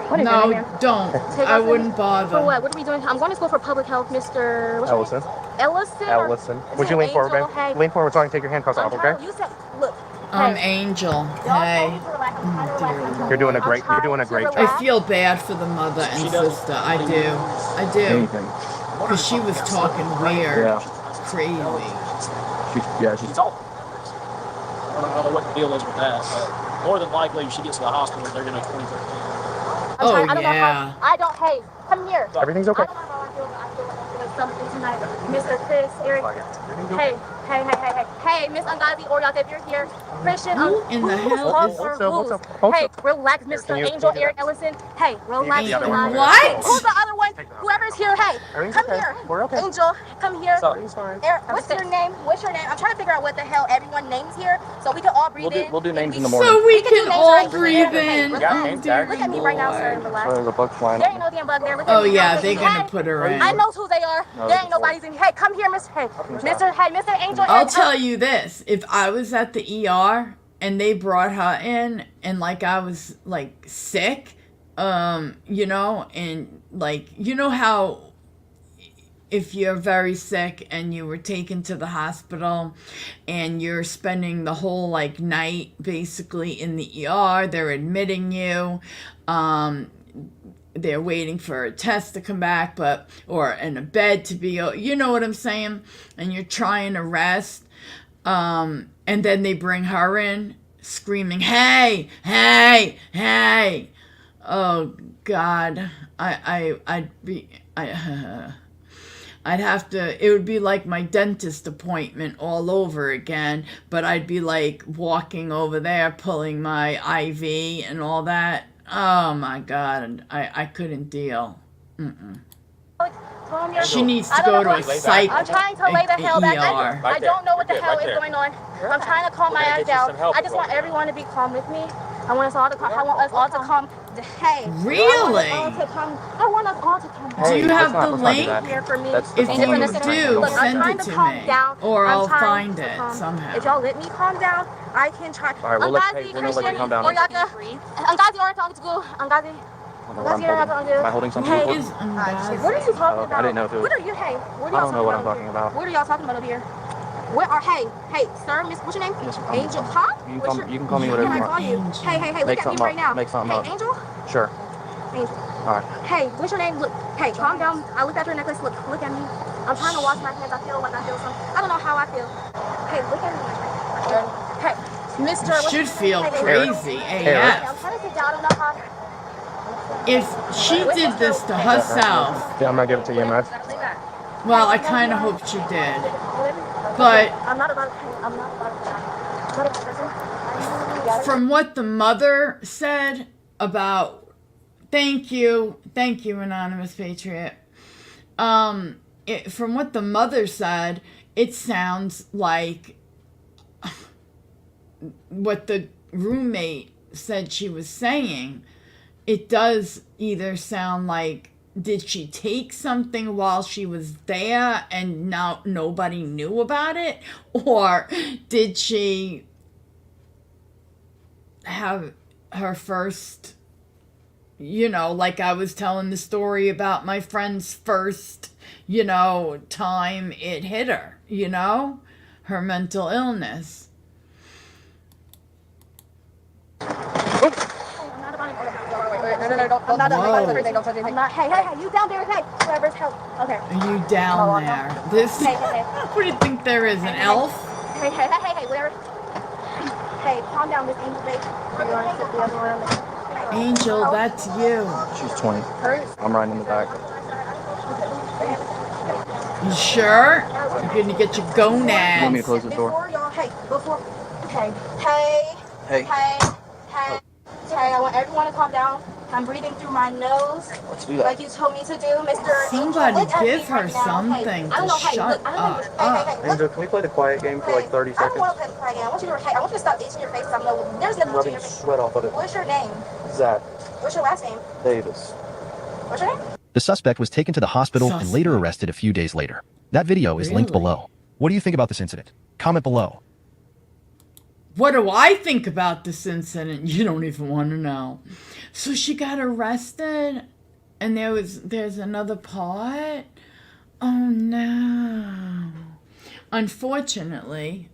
What is your name, No, ma'am? don't. Take I off wouldn't For bother. what? What are we doing? I'm going to school for public health, Mr. What's your Ellison. name? Ellison. Ellison. Would you lean forward, Angel? babe? Hey. Lean forward so I can take your handcuffs off, okay? You said, look. Angel. Hey. You're doing a great job. I feel bad for the mother and sister. I do. I do. Anything. Because she was talking weird. Yeah. Crazy. She's all. I don't know what the deal is with that, but more than likely, if she gets to the hospital, they're going to 2013. Oh, I don't know yeah. how, I don't, hey, come here. Everything's okay. I don't know how I feel like doing something tonight. Mr. Chris, Eric. Hey, Miss Ungodly Oriok, if you're here, Christian, Who in the hell is... What's up? Hey, relax, Mr. Angel, Eric Ellison. Hey, relax. What? Who's the other one? Whoever's here, hey, come here. We're okay. Angel, come here. Everything's fine. Eric, what's your name? What's your name? I'm trying to figure out what the hell everyone names here, so we can all breathe in. We'll do names in the morning. So we can do can names all right breathe here. in. Yeah, Oh, names dear tagged. Look at me right now, sir, and So relax. there's a bug flying. There ain't no damn bug there. Look at Oh, me. yeah, Look they're at me. going to Hey, put her in. I know who they are. There ain't nobody's in. Hey, come here, Miss. Hey, Mr. Angel. I'll Eric, tell you this. If I was at the ER and they brought her in and like I was like sick, you know, and like, you know how if you're very sick and you were taken to the hospital and you're spending the whole like night basically in the ER, they're admitting you, they're waiting for a test to come back, or in a bed to be, you know what I'm saying? And you're trying to rest. And then they bring her in screaming, hey, hey, hey. Oh God. I'd have to, it would be like my dentist appointment all over again, but I'd be like walking over there, pulling my IV and all that. Oh my God, I couldn't deal. She needs to go to a psych. I'm trying to lay the hell back. ER. I don't know what the hell is going on. I'm trying to calm my ass down. I just want everyone to be calm with me. I want us all to calm. I want us all to calm. Hey. Really? I want us all to calm down. Do you have the link? Here for me. If you do, Look, I'm send trying it to to calm me. down. Or I'm I'll trying find to it calm. somehow. If y'all let me calm down, I can try. All right, we'll let you calm down. Ungazi, or talking to school. Ungazi. Am I holding something? Who is What are you talking about? I didn't know if it was. What are you? Hey, what are y'all I don't know what I'm talking talking about. What are y'all talking about over here? What are? Hey, sir, Miss, what's your name? Yes, Angel, huh? You can call me What whatever can I you call want. you? Hey, look Make at me something right now. up. Make something Hey, up. Angel. Sure. Angel. All right. Hey, what's your name? Look, hey, calm down. I looked at your necklace. Look at me. I'm trying to wash my hands. I feel something. I don't know how I feel. Hey, look at me. Hey, Mr. You should feel crazy I'm AF. trying to sit down. I don't know how. If she did this to herself, Yeah, I'm gonna give it to you, man. well, I kind of hope she did. But I'm not about to. from what the mother said about, thank you, Anonymous Patriot. From what the mother said, it sounds like what the roommate said she was saying. It does either sound like, did she take something while she was there and now nobody knew about it? Or did she have her first, you know, like I was telling the story about my friend's first, you know, time it hit her, you know, her mental illness. No, don't. I'm not Whoa. don't touch anything, don't touch anything. I'm not. Hey, you down there? Hey, whoever's help. Okay. Are you down there? This. Hey. What do you think there is? An elf? Hey, whatever. Hey, calm down, Miss Angel, babe. You want to sit the other one? Angel, that's you. She's 20. I'm riding in the back. You sure? You're gonna get your You want me to gonads. close the door? Hey. Hey, I want everyone to calm down. I'm breathing through my nose. Let's do that. Like you told me to do, Mr. Somebody Angel. Look at give me her right now. something Hey, I don't to know. Hey, shut look, I don't know. up. Hey, Angel, can we play the quiet game for like 30 I seconds? don't want to play the cry game. I want you to stop itching your face. I know there's nothing to Rubbing your face. sweat off of it. What's your name? Zach What's your last name? Davis. What's your name? The suspect was taken to the hospital and later Suspect. arrested a few days later. That video is linked Really? below. What do you think about this incident? Comment below. What do I think about this incident? You don't even want to know. So she got arrested, and there's another part? Oh no. Unfortunately,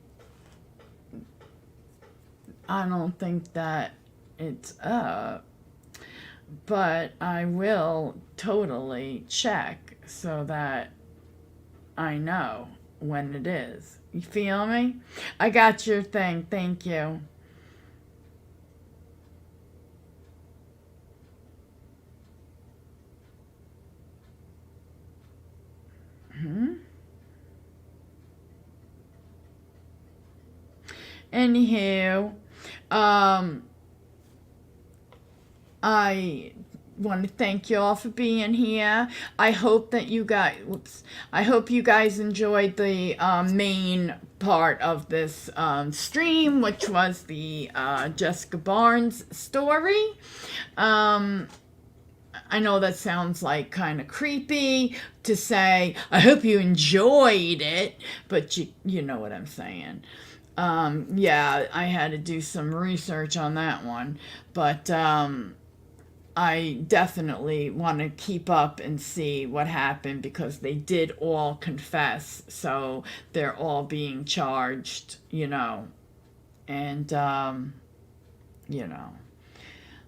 I don't think that it's up, but I will totally check so that I know when it is. You feel me? I got your thing. Thank you. Anywho, I want to thank you all for being here. I hope that you guys, I hope you guys enjoyed the main part of this stream, which was the Jessica Barnes story. I know that sounds like kind of creepy to say, I hope you enjoyed it, but you know what I'm saying. Yeah, I had to do some research on that one, but I definitely want to keep up and see what happened because they did all confess, so they're all being charged, you know, and, you know,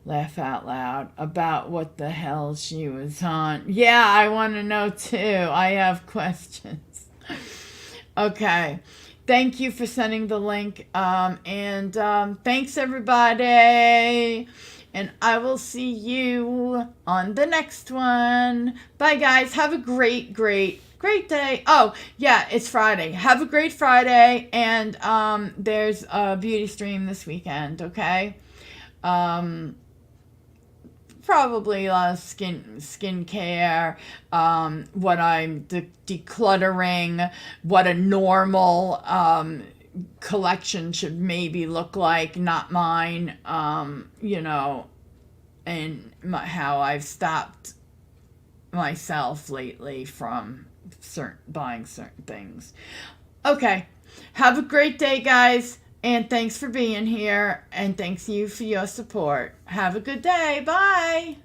laugh out loud about what the hell she was on. Yeah, I want to know too. I have questions. Okay. Thank you for sending the link. And thanks, everybody. And I will see you on the next one. Bye, guys. Have a great day. Oh, yeah, it's Friday. Have a great Friday. And there's a beauty stream this weekend, okay? Probably a lot of skincare, what I'm decluttering, what a normal collection should maybe look like, not mine, you know, and how I've stopped myself lately from buying certain things. Okay, have a great day, guys. And thanks for being here, and thanks you for your support. Have a good day. Bye.